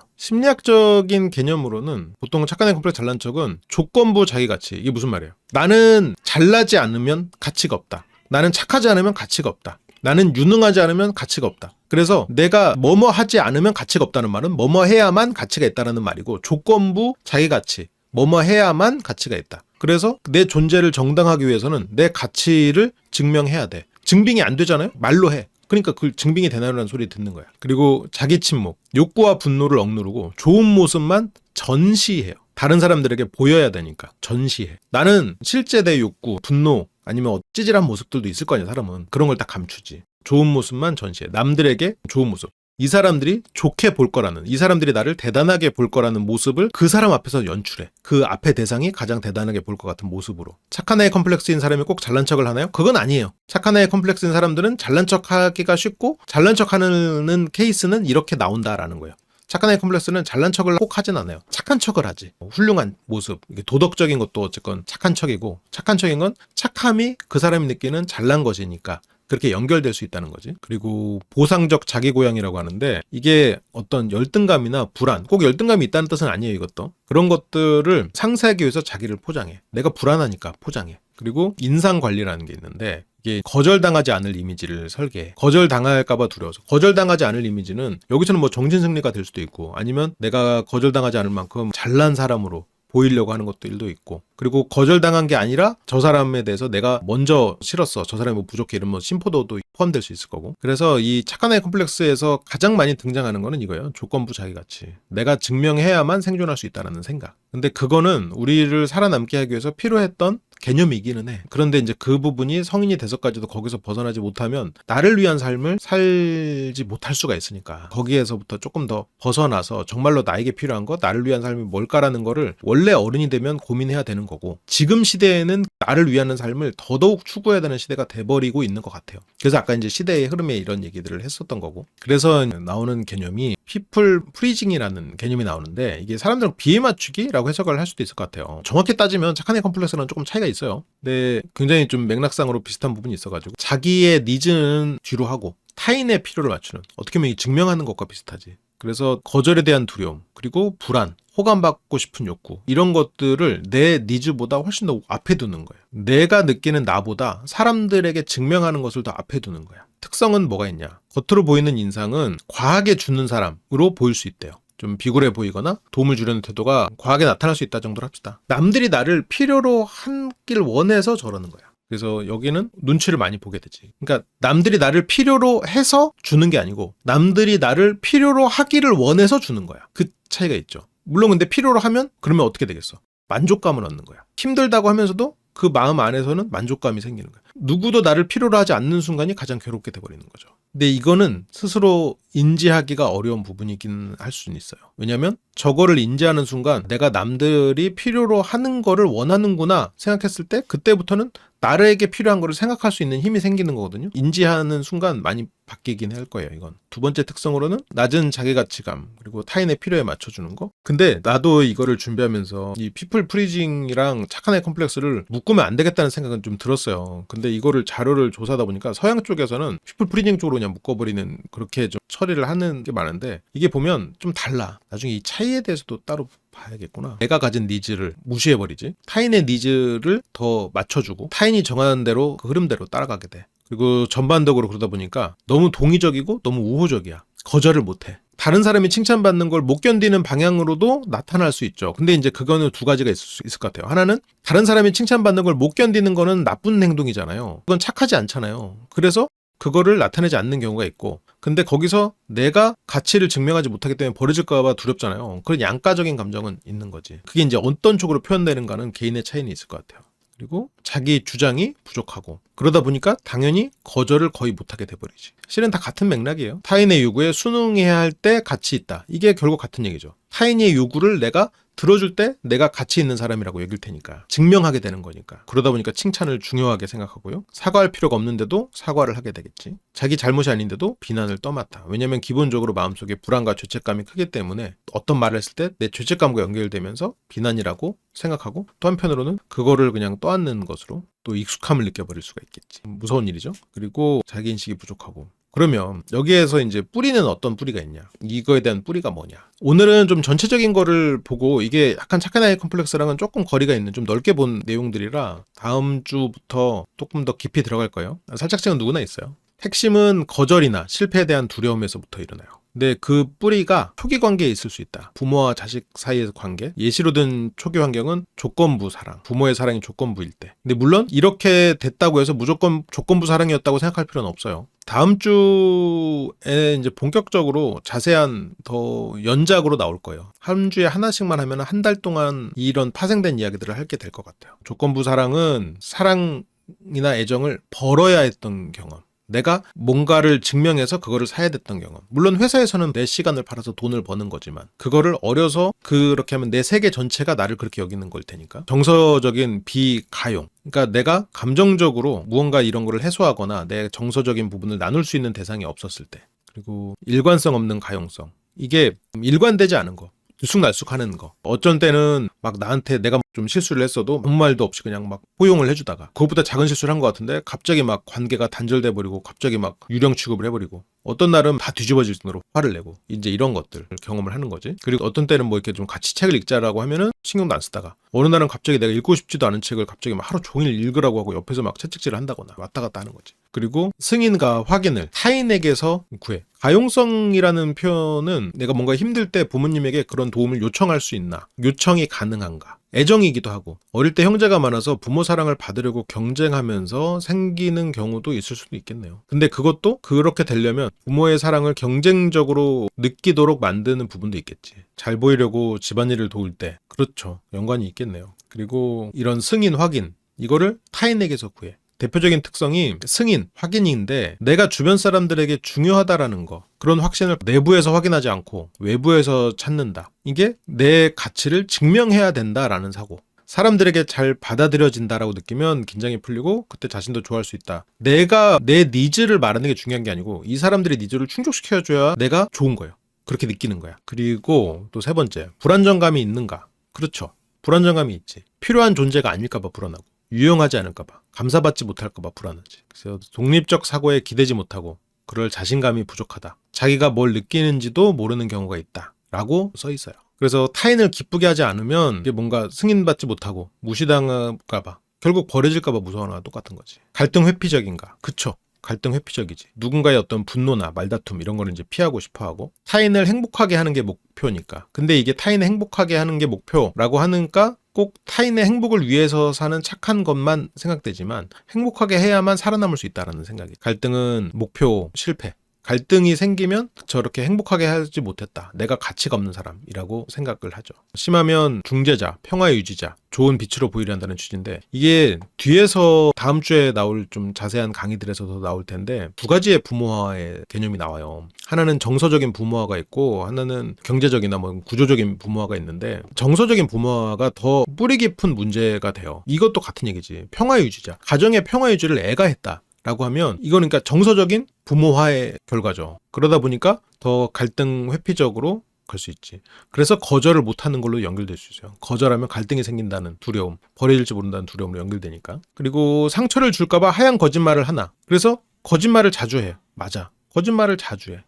심리학적인 개념으로는 보통 착한 아이 컴플렉스 잘난 척은 조건부 자기가치. 이게 무슨 말이에요? 나는 잘나지 않으면 가치가 없다. 나는 착하지 않으면 가치가 없다. 나는 유능하지 않으면 가치가 없다. 그래서 내가 뭐뭐 하지 않으면 가치가 없다는 말은 뭐뭐 해야만 가치가 있다는 말이고 조건부 자기가치. 뭐뭐 해야만 가치가 있다. 그래서 내 존재를 정당하기 위해서는 내 가치를 증명해야 돼. 증빙이 안 되잖아요? 말로 해. 그러니까 그 증빙이 되나요라는 소리 듣는 거야. 그리고 자기 침묵, 욕구와 분노를 억누르고 좋은 모습만 전시해요. 다른 사람들에게 보여야 되니까 전시해. 나는 실제 내 욕구, 분노 아니면 찌질한 모습들도 있을 거 아니야. 사람은 그런 걸 다 감추지. 좋은 모습만 전시해. 남들에게 좋은 모습. 이 사람들이 좋게 볼 거라는, 이 사람들이 나를 대단하게 볼 거라는 모습을 그 사람 앞에서 연출해. 그 앞에 대상이 가장 대단하게 볼 것 같은 모습으로. 착한 아이 컴플렉스인 사람이 꼭 잘난 척을 하나요? 그건 아니에요. 착한 아이 컴플렉스인 사람들은 잘난 척하기가 쉽고 잘난 척하는 케이스는 이렇게 나온다라는 거예요. 착한 아이 컴플렉스는 잘난 척을 꼭 하진 않아요. 착한 척을 하지. 훌륭한 모습, 도덕적인 것도 어쨌건 착한 척이고, 착한 척인 건 착함이 그 사람이 느끼는 잘난 것이니까 그렇게 연결될 수 있다는 거지. 그리고 보상적 자기고양이라고 하는데 이게 어떤 열등감이나 불안, 꼭 열등감이 있다는 뜻은 아니에요. 이것도. 그런 것들을 상쇄하기 위해서 자기를 포장해. 내가 불안하니까 포장해. 그리고 인상관리라는 게 있는데 이게 거절당하지 않을 이미지를 설계해. 거절당할까봐 두려워서. 거절당하지 않을 이미지는 여기서는 뭐 정신승리가 될 수도 있고 아니면 내가 거절당하지 않을 만큼 잘난 사람으로 보이려고 하는 것도 일도 있고, 그리고 거절당한 게 아니라 저 사람에 대해서 내가 먼저 싫었어, 저 사람이 뭐 부족해, 이런 뭐 심포도도 포함될 수 있을 거고. 그래서 이 착한 아이 컴플렉스에서 가장 많이 등장하는 거는 이거예요. 조건부 자기가치. 내가 증명해야만 생존할 수 있다는 생각. 근데 그거는 우리를 살아남게 하기 위해서 필요했던 개념이기는 해. 그런데 이제 그 부분이 성인이 돼서까지도 거기서 벗어나지 못하면 나를 위한 삶을 살지 못할 수가 있으니까, 거기에서부터 조금 더 벗어나서 정말로 나에게 필요한 것, 나를 위한 삶이 뭘까라는 거를 원래 어른이 되면 고민해야 되는 거고, 지금 시대에는 나를 위한 삶을 더더욱 추구해야 되는 시대가 돼버리고 있는 것 같아요. 그래서 아까 이제 시대의 흐름에 이런 얘기들을 했었던 거고, 그래서 나오는 개념이 people pleasing이라는 개념이 나오는데, 이게 사람들은 비에 맞추기라고 해석을 할 수도 있을 것 같아요. 정확히 따지면 착한 애 컴플렉스는 조금 차이가 있어요. 근데 굉장히 좀 맥락상으로 비슷한 부분이 있어가지고, 자기의 니즈는 뒤로 하고 타인의 필요를 맞추는, 어떻게 보면 증명하는 것과 비슷하지. 그래서 거절에 대한 두려움, 그리고 불안, 호감받고 싶은 욕구, 이런 것들을 내 니즈보다 훨씬 더 앞에 두는 거예요. 내가 느끼는 나보다 사람들에게 증명하는 것을 더 앞에 두는 거야. 특성은 뭐가 있냐? 겉으로 보이는 인상은 과하게 주는 사람으로 보일 수 있대요. 좀 비굴해 보이거나 도움을 주려는 태도가 과하게 나타날 수 있다 정도로 합시다. 남들이 나를 필요로 하길 원해서 저러는 거야. 그래서 여기는 눈치를 많이 보게 되지. 그러니까 남들이 나를 필요로 해서 주는 게 아니고, 남들이 나를 필요로 하기를 원해서 주는 거야. 그 차이가 있죠. 물론 근데 필요로 하면 그러면 어떻게 되겠어? 만족감을 얻는 거야. 힘들다고 하면서도 그 마음 안에서는 만족감이 생기는 거야. 누구도 나를 필요로 하지 않는 순간이 가장 괴롭게 돼버리는 거죠. 근데 이거는 스스로 인지하기가 어려운 부분이긴 할 수는 있어요. 왜냐하면 저거를 인지하는 순간 내가 남들이 필요로 하는 거를 원하는구나 생각했을 때, 그때부터는 나에게 필요한 거를 생각할 수 있는 힘이 생기는 거거든요. 인지하는 순간 많이 바뀌긴 할 거예요, 이건. 두 번째 특성으로는 낮은 자기가치감, 그리고 타인의 필요에 맞춰주는 거. 근데 나도 이거를 준비하면서 이 피플 프리징이랑 착한 애 컴플렉스를 묶으면 안 되겠다는 생각은 좀 들었어요. 근데 이거를 자료를 조사하다 보니까 서양 쪽에서는 피플 프리징 쪽으로 그냥 묶어버리는, 그렇게 좀 처리를 하는 게 많은데, 이게 보면 좀 달라. 나중에 이 차이에 대해서도 따로 봐야겠구나. 내가 가진 니즈를 무시해버리지, 타인의 니즈를 더 맞춰주고 타인이 정하는 대로 그 흐름대로 따라가게 돼. 그리고 전반적으로 그러다 보니까 너무 동의적이고 너무 우호적이야. 거절을 못해. 다른 사람이 칭찬받는 걸 못 견디는 방향으로도 나타날 수 있죠. 근데 이제 그거는 두 가지가 있을 것 같아요. 하나는 다른 사람이 칭찬받는 걸 못 견디는 거는 나쁜 행동이잖아요. 그건 착하지 않잖아요. 그래서 그거를 나타내지 않는 경우가 있고, 근데 거기서 내가 가치를 증명하지 못하기 때문에 버려질까 봐 두렵잖아요. 그런 양가적인 감정은 있는 거지. 그게 이제 어떤 쪽으로 표현되는가는 개인의 차이는 있을 것 같아요. 그리고 자기 주장이 부족하고, 그러다 보니까 당연히 거절을 거의 못하게 돼버리지. 실은 다 같은 맥락이에요. 타인의 요구에 순응해야 할 때 가치 있다, 이게 결국 같은 얘기죠. 타인의 요구를 내가 들어줄 때 내가 가치 있는 사람이라고 여길 테니까, 증명하게 되는 거니까. 그러다 보니까 칭찬을 중요하게 생각하고요. 사과할 필요가 없는데도 사과를 하게 되겠지. 자기 잘못이 아닌데도 비난을 떠맡아. 왜냐면 기본적으로 마음속에 불안과 죄책감이 크기 때문에 어떤 말을 했을 때 내 죄책감과 연결되면서 비난이라고 생각하고, 또 한편으로는 그거를 그냥 떠안는 것으로 또 익숙함을 느껴버릴 수가 있겠지. 무서운 일이죠. 그리고 자기인식이 부족하고. 그러면 여기에서 이제 뿌리는 어떤 뿌리가 있냐, 이거에 대한 뿌리가 뭐냐. 오늘은 좀 전체적인 거를 보고, 이게 약간 착한 아이 컴플렉스랑은 조금 거리가 있는 좀 넓게 본 내용들이라 다음 주부터 조금 더 깊이 들어갈 거예요. 살짝씩은 누구나 있어요. 핵심은 거절이나 실패에 대한 두려움에서부터 일어나요. 근데 그 뿌리가 초기 관계에 있을 수 있다. 부모와 자식 사이의 관계, 예시로 든 초기 환경은 조건부 사랑, 부모의 사랑이 조건부일 때. 근데 물론 이렇게 됐다고 해서 무조건 조건부 사랑이었다고 생각할 필요는 없어요. 다음 주에 이제 본격적으로 자세한 더 연작으로 나올 거예요. 한 주에 하나씩만 하면 한 달 동안 이런 파생된 이야기들을 하게 될 것 같아요. 조건부 사랑은 사랑이나 애정을 벌어야 했던 경험, 내가 뭔가를 증명해서 그거를 사야 됐던 경험. 물론 회사에서는 내 시간을 팔아서 돈을 버는 거지만, 그거를 어려서 그렇게 하면 내 세계 전체가 나를 그렇게 여기는 걸 테니까. 정서적인 비가용, 그러니까 내가 감정적으로 무언가 이런 거를 해소하거나 내 정서적인 부분을 나눌 수 있는 대상이 없었을 때. 그리고 일관성 없는 가용성, 이게 일관되지 않은 거, 들쑥날쑥 하는 거. 어쩐 때는 막 나한테 내가 좀 실수를 했어도 아무 말도 없이 그냥 막 포용을 해주다가, 그것보다 작은 실수를 한 것 같은데 갑자기 막 관계가 단절돼 버리고, 갑자기 막 유령 취급을 해버리고, 어떤 날은 다 뒤집어질 정도로 화를 내고, 이제 이런 것들 경험을 하는 거지. 그리고 어떤 때는 뭐 이렇게 좀 같이 책을 읽자라고 하면은 신경도 안 쓰다가, 어느 날은 갑자기 내가 읽고 싶지도 않은 책을 갑자기 막 하루 종일 읽으라고 하고 옆에서 막 채찍질을 한다거나 왔다 갔다 하는 거지. 그리고 승인과 확인을 타인에게서 구해. 가용성이라는 표현은 내가 뭔가 힘들 때 부모님에게 그런 도움을 요청할 수 있나, 요청이 가능한가, 애정이기도 하고 어릴 때 형제가 많아서 부모 사랑을 받으려고 경쟁하면서 생기는 경우도 있을 수도 있겠네요. 근데 그것도 그렇게 되려면 부모의 사랑을 경쟁적으로 느끼도록 만드는 부분도 있겠지. 잘 보이려고 집안일을 도울 때 그렇죠. 연관이 있겠네요. 그리고 이런 승인 확인 이거를 타인에게서 구해. 대표적인 특성이 승인, 확인인데 내가 주변 사람들에게 중요하다라는 거 그런 확신을 내부에서 확인하지 않고 외부에서 찾는다. 이게 내 가치를 증명해야 된다라는 사고. 사람들에게 잘 받아들여진다라고 느끼면 긴장이 풀리고 그때 자신도 좋아할 수 있다. 내가 내 니즈를 말하는 게 중요한 게 아니고 이 사람들의 니즈를 충족시켜줘야 내가 좋은 거예요. 그렇게 느끼는 거야. 그리고 또 세 번째, 불안정감이 있는가? 그렇죠. 불안정감이 있지. 필요한 존재가 아닐까 봐 불안하고 유용하지 않을까 봐 감사받지 못할까 봐 불안하지. 그래서 독립적 사고에 기대지 못하고 그럴 자신감이 부족하다. 자기가 뭘 느끼는지도 모르는 경우가 있다. 라고 써 있어요. 그래서 타인을 기쁘게 하지 않으면 이게 뭔가 승인받지 못하고 무시당할까 봐 결국 버려질까 봐 무서워하는 거랑 똑같은 거지. 갈등 회피적인가? 그쵸. 갈등 회피적이지. 누군가의 어떤 분노나 말다툼 이런 거를 이제 피하고 싶어 하고 타인을 행복하게 하는 게 목표니까. 근데 이게 타인을 행복하게 하는 게 목표라고 하니까 꼭 타인의 행복을 위해서 사는 착한 것만 생각되지만 행복하게 해야만 살아남을 수 있다는 생각이. 갈등은 목표 실패. 갈등이 생기면 저렇게 행복하게 하지 못했다. 내가 가치가 없는 사람이라고 생각을 하죠. 심하면 중재자, 평화 유지자, 좋은 빛으로 보이려 한다는 취지인데 이게 뒤에서 다음 주에 나올 좀 자세한 강의들에서도 나올 텐데 두 가지의 부모화의 개념이 나와요. 하나는 정서적인 부모화가 있고 하나는 경제적이나 뭐 구조적인 부모화가 있는데 정서적인 부모화가 더 뿌리 깊은 문제가 돼요. 이것도 같은 얘기지. 평화 유지자. 가정의 평화 유지를 애가 했다. 라고 하면 이거는 그러니까 정서적인 부모화의 결과죠. 그러다 보니까 더 갈등 회피적으로 갈 수 있지. 그래서 거절을 못하는 걸로 연결될 수 있어요. 거절하면 갈등이 생긴다는 두려움, 버려질지 모른다는 두려움으로 연결되니까. 그리고 상처를 줄까 봐 하얀 거짓말을 하나. 그래서 거짓말을 자주 해. 맞아. 거짓말을 자주 해.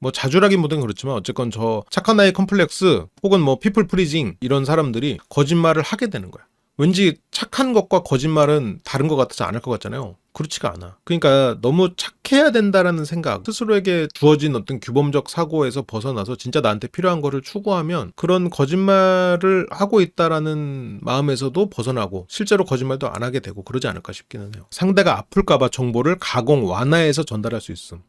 뭐 자주라기보다는 그렇지만 어쨌건 저 착한 아이 컴플렉스 혹은 뭐 피플 프리징 이런 사람들이 거짓말을 하게 되는 거야. 왠지 착한 것과 거짓말은 다른 것 같아서 안 할 것 같잖아요. 그렇지가 않아. 그러니까 너무 착해야 된다라는 생각, 스스로에게 주어진 어떤 규범적 사고에서 벗어나서 진짜 나한테 필요한 거를 추구하면 그런 거짓말을 하고 있다라는 마음에서도 벗어나고 실제로 거짓말도 안 하게 되고 그러지 않을까 싶기는 해요. 상대가 아플까 봐 정보를 가공, 완화해서 전달할 수 있음.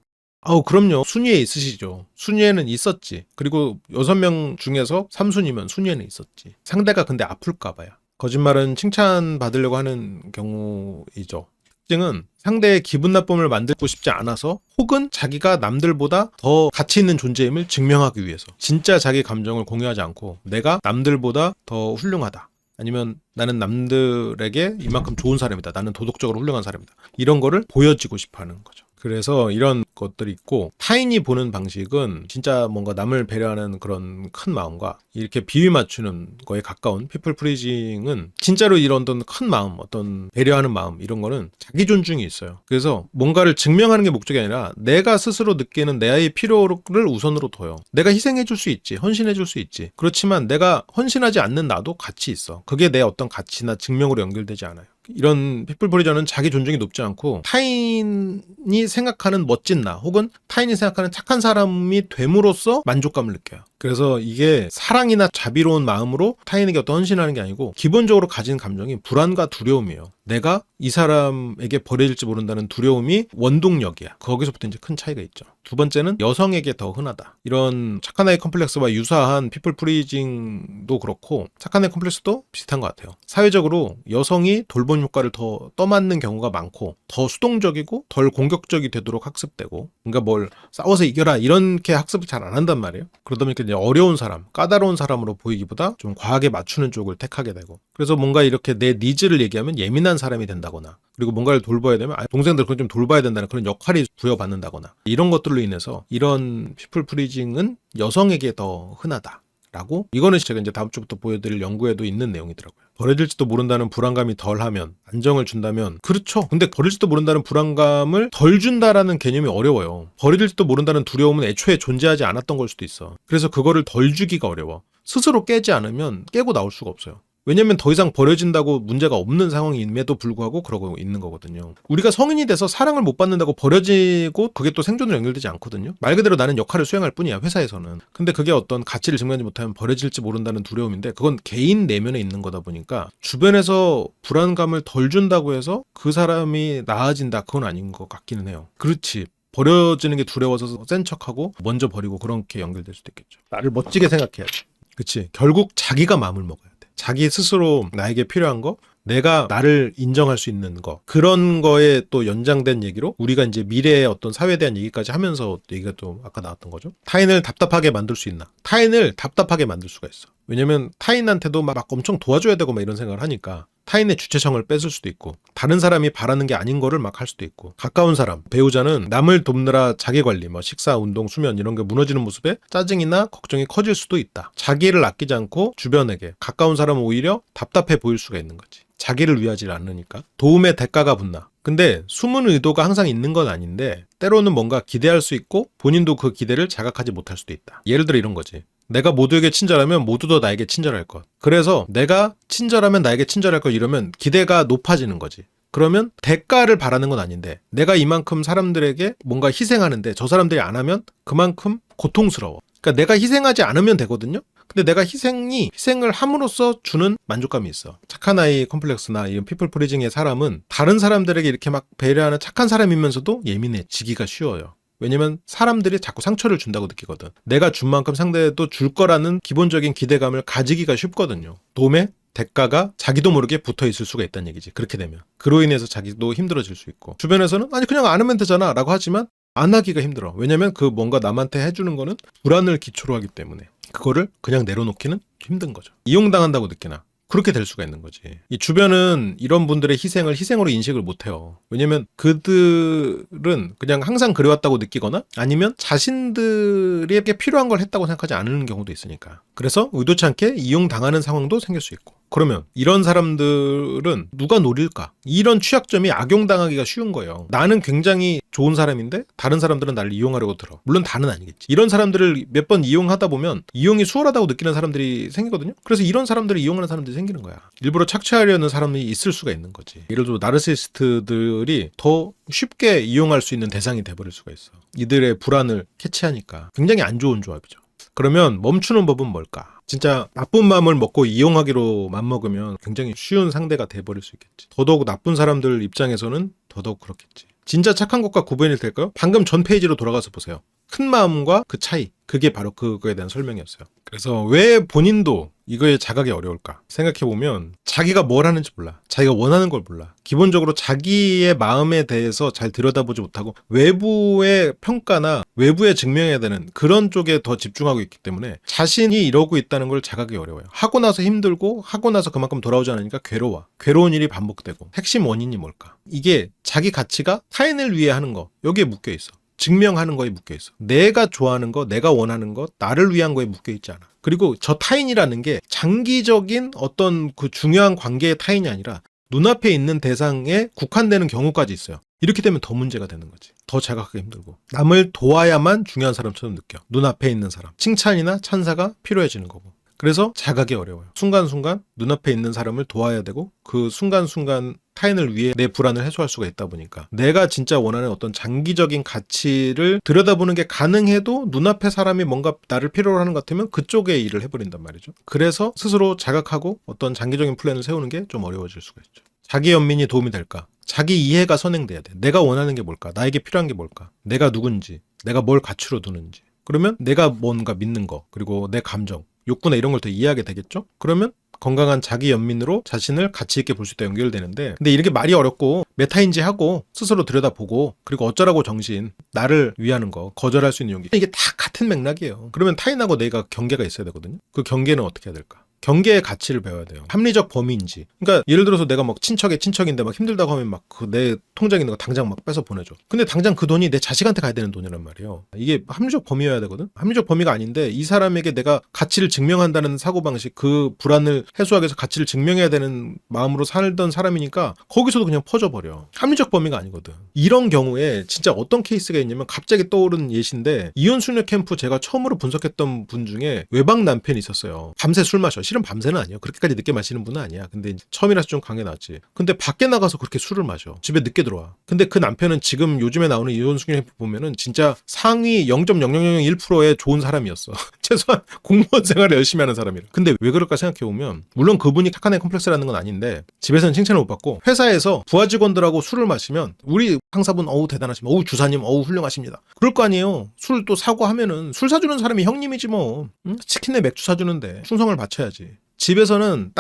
그럼요. 순위에 있으시죠. 순위에는 있었지. 그리고 6명 중에서 3순위면 순위에는 있었지. 상대가 근데 아플까 봐요. 거짓말은 칭찬받으려고 하는 경우이죠. 특징은 상대의 기분 나쁨을 만들고 싶지 않아서 혹은 자기가 남들보다 더 가치 있는 존재임을 증명하기 위해서 진짜 자기 감정을 공유하지 않고 내가 남들보다 더 훌륭하다. 아니면 나는 남들에게 이만큼 좋은 사람이다. 나는 도덕적으로 훌륭한 사람이다. 이런 거를 보여지고 싶어 하는 거죠. 그래서 이런 것들이 있고 타인이 보는 방식은 진짜 뭔가 남을 배려하는 그런 큰 마음과 이렇게 비위 맞추는 거에 가까운 피플 프리징은 진짜로 이런 어떤 큰 마음, 어떤 배려하는 마음 이런 거는 자기 존중이 있어요. 그래서 뭔가를 증명하는 게 목적이 아니라 내가 스스로 느끼는 내의 필요를 우선으로 둬요. 내가 희생해줄 수 있지, 헌신해줄 수 있지. 그렇지만 내가 헌신하지 않는 나도 가치 있어. 그게 내 어떤 가치나 증명으로 연결되지 않아요. 이런 피플 프리저는 자기 존중이 높지 않고 타인이 생각하는 멋진 나 혹은 타인이 생각하는 착한 사람이 됨으로써 만족감을 느껴요. 그래서 이게 사랑이나 자비로운 마음으로 타인에게 어떤 헌신하는 게 아니고 기본적으로 가진 감정이 불안과 두려움이에요. 내가 이 사람에게 버려질지 모른다는 두려움이 원동력이야. 거기서부터 이제 큰 차이가 있죠. 두 번째는 여성에게 더 흔하다. 이런 착한 아이 컴플렉스와 유사한 피플 프리징도 그렇고 착한 아이 컴플렉스도 비슷한 것 같아요. 사회적으로 여성이 돌봄 효과를 더 떠맡는 경우가 많고 더 수동적이고 덜 공격적이 되도록 학습되고 뭔가 뭘 싸워서 이겨라 이렇게 학습을 잘 안 한단 말이에요. 그러다 보니까 이제 어려운 사람, 까다로운 사람으로 보이기보다 좀 과하게 맞추는 쪽을 택하게 되고 그래서 뭔가 이렇게 내 니즈를 얘기하면 예민한 사람이 된다거나 그리고 뭔가를 돌봐야 되면 동생들 그건 좀 돌봐야 된다는 그런 역할이 부여받는다거나 이런 것들로 인해서 이런 피플 프리징은 여성에게 더 흔하다라고 이거는 제가 이제 다음 주부터 보여드릴 연구에도 있는 내용이더라고요. 버려질지도 모른다는 불안감이 덜하면 안정을 준다면 그렇죠. 근데 버려질지도 모른다는 불안감을 덜 준다라는 개념이 어려워요. 버려질지도 모른다는 두려움은 애초에 존재하지 않았던 걸 수도 있어. 그래서 그거를 덜 주기가 어려워. 스스로 깨지 않으면 깨고 나올 수가 없어요. 왜냐면 더 이상 버려진다고 문제가 없는 상황임에도 불구하고 그러고 있는 거거든요. 우리가 성인이 돼서 사랑을 못 받는다고 버려지고 그게 또 생존으로 연결되지 않거든요. 말 그대로 나는 역할을 수행할 뿐이야, 회사에서는. 근데 그게 어떤 가치를 증명하지 못하면 버려질지 모른다는 두려움인데 그건 개인 내면에 있는 거다 보니까 주변에서 불안감을 덜 준다고 해서 그 사람이 나아진다, 그건 아닌 것 같기는 해요. 그렇지. 버려지는 게 두려워서 센 척하고 먼저 버리고 그렇게 연결될 수도 있겠죠. 나를 멋지게 생각해야지. 그치. 결국 자기가 마음을 먹어야 돼. 자기 스스로 나에게 필요한 거, 내가 나를 인정할 수 있는 거, 그런 거에 또 연장된 얘기로 우리가 이제 미래의 어떤 사회에 대한 얘기까지 하면서 얘기가 또 아까 나왔던 거죠. 타인을 답답하게 만들 수 있나? 타인을 답답하게 만들 수가 있어. 왜냐면 타인한테도 막 엄청 도와줘야 되고 막 이런 생각을 하니까 타인의 주체성을 뺏을 수도 있고, 다른 사람이 바라는 게 아닌 거를 막 할 수도 있고, 가까운 사람, 배우자는 남을 돕느라 자기관리, 뭐 식사, 운동, 수면 이런 게 무너지는 모습에 짜증이나 걱정이 커질 수도 있다. 자기를 아끼지 않고 주변에게, 가까운 사람은 오히려 답답해 보일 수가 있는 거지. 자기를 위하지 않으니까. 도움의 대가가 붙나. 근데 숨은 의도가 항상 있는 건 아닌데 때로는 뭔가 기대할 수 있고 본인도 그 기대를 자각하지 못할 수도 있다. 예를 들어 이런 거지. 내가 모두에게 친절하면 모두도 나에게 친절할 것. 그래서 내가 친절하면 나에게 친절할 것, 이러면 기대가 높아지는 거지. 그러면 대가를 바라는 건 아닌데 내가 이만큼 사람들에게 뭔가 희생하는데 저 사람들이 안 하면 그만큼 고통스러워. 그러니까 내가 희생하지 않으면 되거든요. 근데 내가 희생을 함으로써 주는 만족감이 있어. 착한 아이 컴플렉스나 이런 피플 프리징의 사람은 다른 사람들에게 이렇게 막 배려하는 착한 사람이면서도 예민해지기가 쉬워요. 왜냐면 사람들이 자꾸 상처를 준다고 느끼거든. 내가 준 만큼 상대도 줄 거라는 기본적인 기대감을 가지기가 쉽거든요. 도움의 대가가 자기도 모르게 붙어 있을 수가 있다는 얘기지. 그렇게 되면. 그로 인해서 자기도 힘들어질 수 있고. 주변에서는 아니 그냥 안 하면 되잖아 라고 하지만 안 하기가 힘들어. 왜냐면 그 뭔가 남한테 해주는 거는 불안을 기초로 하기 때문에 그거를 그냥 내려놓기는 힘든 거죠. 이용당한다고 느끼나? 그렇게 될 수가 있는 거지. 이 주변은 이런 분들의 희생을 희생으로 인식을 못해요. 왜냐면 그들은 그냥 항상 그래왔다고 느끼거나 아니면 자신들에게 필요한 걸 했다고 생각하지 않는 경우도 있으니까. 그래서 의도치 않게 이용당하는 상황도 생길 수 있고. 그러면 이런 사람들은 누가 노릴까? 이런 취약점이 악용당하기가 쉬운 거예요. 나는 굉장히 좋은 사람인데 다른 사람들은 나를 이용하려고 들어. 물론 다는 아니겠지. 이런 사람들을 몇 번 이용하다 보면 이용이 수월하다고 느끼는 사람들이 생기거든요. 그래서 이런 사람들을 이용하는 사람들이 생기는 거야. 일부러 착취하려는 사람이 있을 수가 있는 거지. 예를 들어 나르시스트들이 더 쉽게 이용할 수 있는 대상이 돼버릴 수가 있어. 이들의 불안을 캐치하니까. 굉장히 안 좋은 조합이죠. 그러면 멈추는 법은 뭘까? 진짜 나쁜 마음을 먹고 이용하기로 맘먹으면 굉장히 쉬운 상대가 돼버릴 수 있겠지. 더더욱 나쁜 사람들 입장에서는 더더욱 그렇겠지. 진짜 착한 것과 구분이 될까요? 방금 전 페이지로 돌아가서 보세요. 큰 마음과 그 차이, 그게 바로 그거에 대한 설명이었어요. 그래서 왜 본인도 이거에 자각이 어려울까 생각해보면 자기가 뭘 하는지 몰라. 자기가 원하는 걸 몰라. 기본적으로 자기의 마음에 대해서 잘 들여다보지 못하고 외부의 평가나 외부에 증명해야 되는 그런 쪽에 더 집중하고 있기 때문에 자신이 이러고 있다는 걸 자각이 어려워요. 하고 나서 힘들고 하고 나서 그만큼 돌아오지 않으니까 괴로워. 괴로운 일이 반복되고. 핵심 원인이 뭘까? 이게 자기 가치가 타인을 위해 하는 거, 여기에 묶여 있어. 증명하는 거에 묶여 있어. 내가 좋아하는 거, 내가 원하는 거, 나를 위한 거에 묶여 있지 않아. 그리고 저 타인이라는 게 장기적인 어떤 그 중요한 관계의 타인이 아니라 눈앞에 있는 대상에 국한되는 경우까지 있어요. 이렇게 되면 더 문제가 되는 거지. 더 자각하기 힘들고. 남을 도와야만 중요한 사람처럼 느껴. 눈앞에 있는 사람. 칭찬이나 찬사가 필요해지는 거고. 그래서 자각이 어려워요. 순간순간 눈앞에 있는 사람을 도와야 되고 그 순간순간 타인을 위해 내 불안을 해소할 수가 있다 보니까 내가 진짜 원하는 어떤 장기적인 가치를 들여다보는 게 가능해도 눈앞에 사람이 뭔가 나를 필요로 하는 것 같으면 그쪽에 일을 해버린단 말이죠. 그래서 스스로 자각하고 어떤 장기적인 플랜을 세우는 게 좀 어려워질 수가 있죠. 자기 연민이 도움이 될까? 자기 이해가 선행돼야 돼. 내가 원하는 게 뭘까? 나에게 필요한 게 뭘까? 내가 누군지, 내가 뭘 가치로 두는지. 그러면 내가 뭔가 믿는 거, 그리고 내 감정, 욕구나 이런 걸 더 이해하게 되겠죠? 그러면 건강한 자기 연민으로 자신을 가치 있게 볼 수 있다 연결되는데, 근데 이렇게 말이 어렵고 메타인지 하고 스스로 들여다보고 그리고 어쩌라고 정신, 나를 위하는 거, 거절할 수 있는 용기, 이게 다 같은 맥락이에요. 그러면 타인하고 내가 경계가 있어야 되거든요. 그 경계는 어떻게 해야 될까? 경계의 가치를 배워야 돼요. 합리적 범위인지. 그러니까 예를 들어서 내가 막 친척인데 막 힘들다고 하면 막 그 내 통장에 있는 거 당장 막 빼서 보내줘. 근데 당장 그 돈이 내 자식한테 가야 되는 돈이란 말이에요. 이게 합리적 범위여야 되거든. 합리적 범위가 아닌데 이 사람에게 내가 가치를 증명한다는 사고방식, 그 불안을 해소하기 위해서 가치를 증명해야 되는 마음으로 살던 사람이니까 거기서도 그냥 퍼져버려. 합리적 범위가 아니거든. 이런 경우에 진짜 어떤 케이스가 있냐면 갑자기 떠오른 예시인데, 이혼 수녀 캠프 제가 처음으로 분석했던 분 중에 외박 남편이 있었어요. 밤새 술 마셔. 실은 밤새는 아니에요. 그렇게까지 늦게 마시는 분은 아니야. 근데 이제 처음이라서 좀 강하게 나왔지. 근데 밖에 나가서 그렇게 술을 마셔. 집에 늦게 들어와. 근데 그 남편은 지금 요즘에 나오는 이혼 수준을 보면은 진짜 상위 0.0001%의 좋은 사람이었어. 최소한 공무원 생활을 열심히 하는 사람이라. 근데 왜 그럴까 생각해보면 물론 그분이 착한 애 컴플렉스라는 건 아닌데 집에서는 칭찬을 못 받고 회사에서 부하 직원들하고 술을 마시면 우리 상사분 어우 대단하십니다. 어우 주사님 어우 훌륭하십니다. 그럴 거 아니에요. 술 또 사고 하면은 술 사주는 사람이 형님이지 뭐. 응? 치킨에 맥주 사주는데 충성을 바쳐야지. 집에서는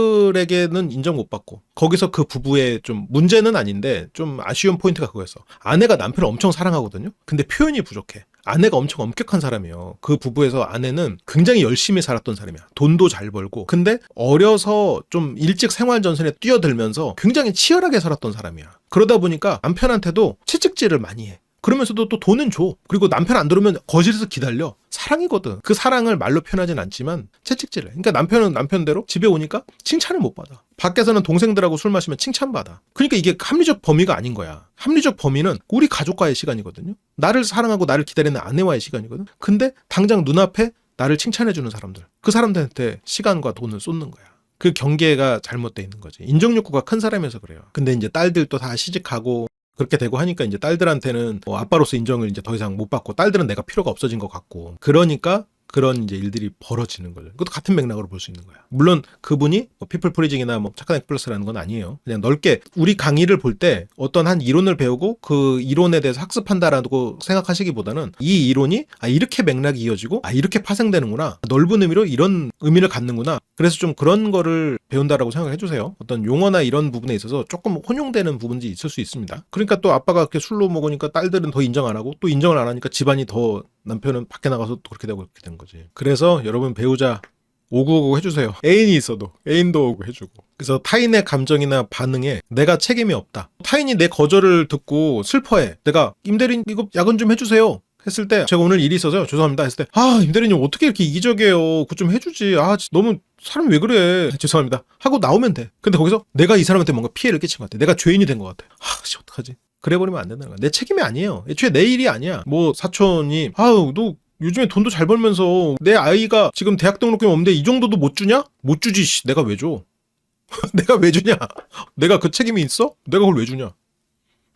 딸들에게는 인정 못 받고 거기서 그 부부의 좀 문제는 아닌데 좀 아쉬운 포인트가 그거였어. 아내가 남편을 엄청 사랑하거든요. 근데 표현이 부족해. 아내가 엄청 엄격한 사람이에요. 그 부부에서 아내는 굉장히 열심히 살았던 사람이야. 돈도 잘 벌고. 근데 어려서 좀 일찍 생활 전선에 뛰어들면서 굉장히 치열하게 살았던 사람이야. 그러다 보니까 남편한테도 채찍질을 많이 해. 그러면서도 또 돈은 줘. 그리고 남편 안 들어오면 거실에서 기다려. 사랑이거든. 그 사랑을 말로 표현하진 않지만 채찍질을 해. 그러니까 남편은 남편대로 집에 오니까 칭찬을 못 받아. 밖에서는 동생들하고 술 마시면 칭찬받아. 그러니까 이게 합리적 범위가 아닌 거야. 합리적 범위는 우리 가족과의 시간이거든요. 나를 사랑하고 나를 기다리는 아내와의 시간이거든. 근데 당장 눈앞에 나를 칭찬해주는 사람들. 그 사람들한테 시간과 돈을 쏟는 거야. 그 경계가 잘못돼 있는 거지. 인정욕구가 큰 사람이어서 그래요. 근데 이제 딸들도 다 시집가고 그렇게 되고 하니까 이제 딸들한테는 아빠로서 인정을 이제 더 이상 못 받고 딸들은 내가 필요가 없어진 것 같고 그러니까 그런 이제 일들이 벌어지는 거죠. 그것도 같은 맥락으로 볼 수 있는 거야. 물론 그분이 피플 프리징이나 착한 엑플러스라는 건 아니에요. 그냥 넓게 우리 강의를 볼 때 어떤 한 이론을 배우고 그 이론에 대해서 학습한다라고 생각하시기보다는 이 이론이 이렇게 맥락이 이어지고 이렇게 파생되는구나. 넓은 의미로 이런 의미를 갖는구나. 그래서 좀 그런 거를 배운다라고 생각을 해주세요. 어떤 용어나 이런 부분에 있어서 조금 혼용되는 부분이 있을 수 있습니다. 그러니까 또 아빠가 그렇게 술로 먹으니까 딸들은 더 인정 안 하고 또 인정을 안 하니까 집안이 더 남편은 밖에 나가서 또 그렇게 되고 그렇게 된 거지. 그래서 여러분 배우자 오구오구 해주세요. 애인이 있어도 애인도 오고 해주고. 그래서 타인의 감정이나 반응에 내가 책임이 없다. 타인이 내 거절을 듣고 슬퍼해. 내가 임대리님 이거 야근 좀 해주세요. 했을 때 제가 오늘 일이 있어서요. 죄송합니다. 했을 때 임대리님 어떻게 이렇게 이기적이에요. 그거 좀 해주지. 너무 사람이 왜 그래. 죄송합니다. 하고 나오면 돼. 근데 거기서 내가 이 사람한테 뭔가 피해를 끼친 것 같아. 내가 죄인이 된 것 같아. 어떡하지. 그래 버리면 안 된다는 거야. 내 책임이 아니에요. 애초에 내 일이 아니야. 사촌이 너 요즘에 돈도 잘 벌면서 내 아이가 지금 대학 등록금이 없는데 이 정도도 못 주냐? 못 주지. 내가 왜 줘? 내가 왜 주냐? 내가 그 책임이 있어? 내가 그걸 왜 주냐?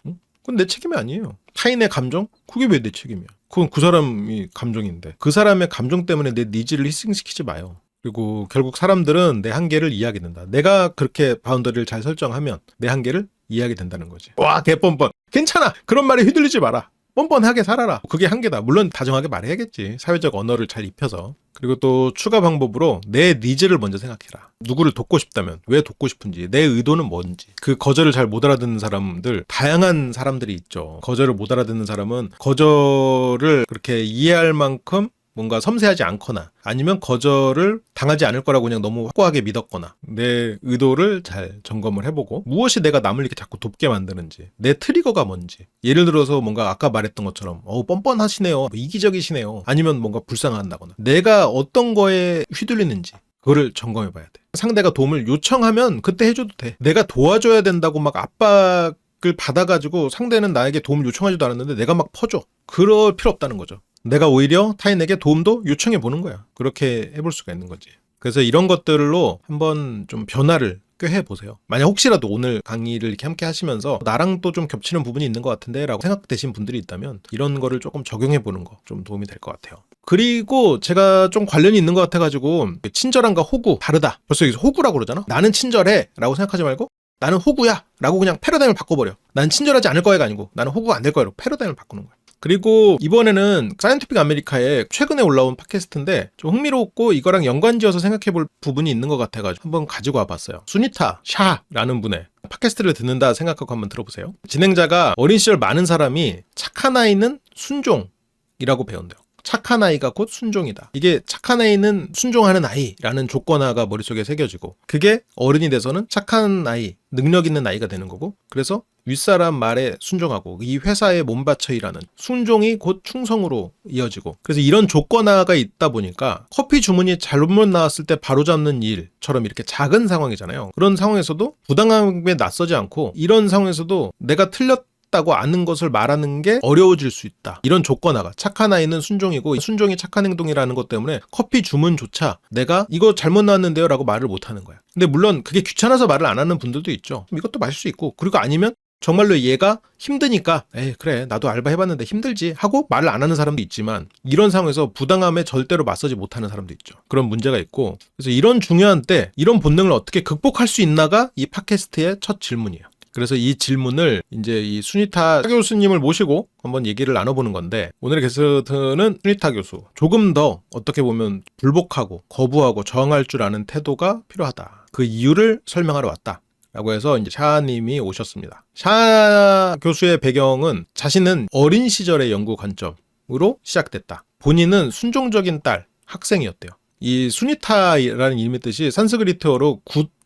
응? 그건 내 책임이 아니에요. 타인의 감정? 그게 왜 내 책임이야? 그건 그 사람이 감정인데 그 사람의 감정 때문에 내 니즈를 희생시키지 마요. 그리고 결국 사람들은 내 한계를 이해하게 된다. 내가 그렇게 바운더리를 잘 설정하면 내 한계를 이해하게 된다는 거지. 와, 개뻔뻔. 괜찮아. 그런 말에 휘둘리지 마라. 뻔뻔하게 살아라. 그게 한계다. 물론 다정하게 말해야겠지. 사회적 언어를 잘 입혀서. 그리고 또 추가 방법으로 내 니즈를 먼저 생각해라. 누구를 돕고 싶다면 왜 돕고 싶은지, 내 의도는 뭔지. 그 거절을 잘 못 알아듣는 사람들, 다양한 사람들이 있죠. 거절을 못 알아듣는 사람은 거절을 그렇게 이해할 만큼 뭔가 섬세하지 않거나 아니면 거절을 당하지 않을 거라고 그냥 너무 확고하게 믿었거나 내 의도를 잘 점검을 해보고 무엇이 내가 남을 이렇게 자꾸 돕게 만드는지 내 트리거가 뭔지 예를 들어서 뭔가 아까 말했던 것처럼 뻔뻔하시네요. 이기적이시네요. 아니면 뭔가 불쌍한다거나 내가 어떤 거에 휘둘리는지 그거를 점검해 봐야 돼. 상대가 도움을 요청하면 그때 해줘도 돼. 내가 도와줘야 된다고 막 압박을 받아가지고 상대는 나에게 도움을 요청하지도 않았는데 내가 막 퍼줘. 그럴 필요 없다는 거죠. 내가 오히려 타인에게 도움도 요청해 보는 거야. 그렇게 해볼 수가 있는 거지. 그래서 이런 것들로 한번 좀 변화를 꾀해 보세요. 만약 혹시라도 오늘 강의를 이렇게 함께 하시면서 나랑 또 좀 겹치는 부분이 있는 것 같은데 라고 생각되신 분들이 있다면 이런 거를 조금 적용해 보는 거 좀 도움이 될 것 같아요. 그리고 제가 좀 관련이 있는 것 같아가지고 친절함과 호구 다르다. 벌써 여기서 호구라고 그러잖아. 나는 친절해 라고 생각하지 말고 나는 호구야 라고 그냥 패러다임을 바꿔버려. 난 친절하지 않을 거야가 아니고 나는 호구가 안 될 거야로 패러다임을 바꾸는 거야. 그리고 이번에는 사이언티픽 아메리카에 최근에 올라온 팟캐스트인데 좀 흥미롭고 이거랑 연관지어서 생각해볼 부분이 있는 것 같아가지고 한번 가지고 와봤어요. 수니타 샤라는 분의 팟캐스트를 듣는다 생각하고 한번 들어보세요. 진행자가 어린 시절 많은 사람이 착한 아이는 순종이라고 배운대요. 착한 아이가 곧 순종이다. 이게 착한 아이는 순종하는 아이라는 조건화가 머릿속에 새겨지고 그게 어른이 돼서는 착한 아이, 능력 있는 아이가 되는 거고 그래서 윗사람 말에 순종하고 이 회사에 몸바쳐 일하는 순종이 곧 충성으로 이어지고 그래서 이런 조건화가 있다 보니까 커피 주문이 잘못 나왔을 때 바로잡는 일처럼 이렇게 작은 상황이잖아요. 그런 상황에서도 부당함에 낯서지 않고 이런 상황에서도 내가 틀렸 착했다고 아는 것을 말하는 게 어려워질 수 있다. 이런 조건하가 착한 아이는 순종이고 순종이 착한 행동이라는 것 때문에 커피 주문조차 내가 이거 잘못 나왔는데요 라고 말을 못하는 거야. 근데 물론 그게 귀찮아서 말을 안 하는 분들도 있죠. 이것도 마실 수 있고, 그리고 아니면 정말로 얘가 힘드니까 에이 그래 나도 알바 해봤는데 힘들지 하고 말을 안 하는 사람도 있지만, 이런 상황에서 부당함에 절대로 맞서지 못하는 사람도 있죠. 그런 문제가 있고, 그래서 이런 중요한 때 이런 본능을 어떻게 극복할 수 있나가 이 팟캐스트의 첫 질문이에요. 그래서 이 질문을 이제 이 수니타 교수님을 모시고 한번 얘기를 나눠보는 건데, 오늘의 게스트는 수니타 교수. 조금 더 어떻게 보면 불복하고 거부하고 저항할 줄 아는 태도가 필요하다. 그 이유를 설명하러 왔다. 라고 해서 이제 샤님이 오셨습니다. 샤 교수의 배경은 자신은 어린 시절의 연구 관점으로 시작됐다. 본인은 순종적인 딸, 학생이었대요. 이 수니타라는 이름의 뜻이 산스크리트어로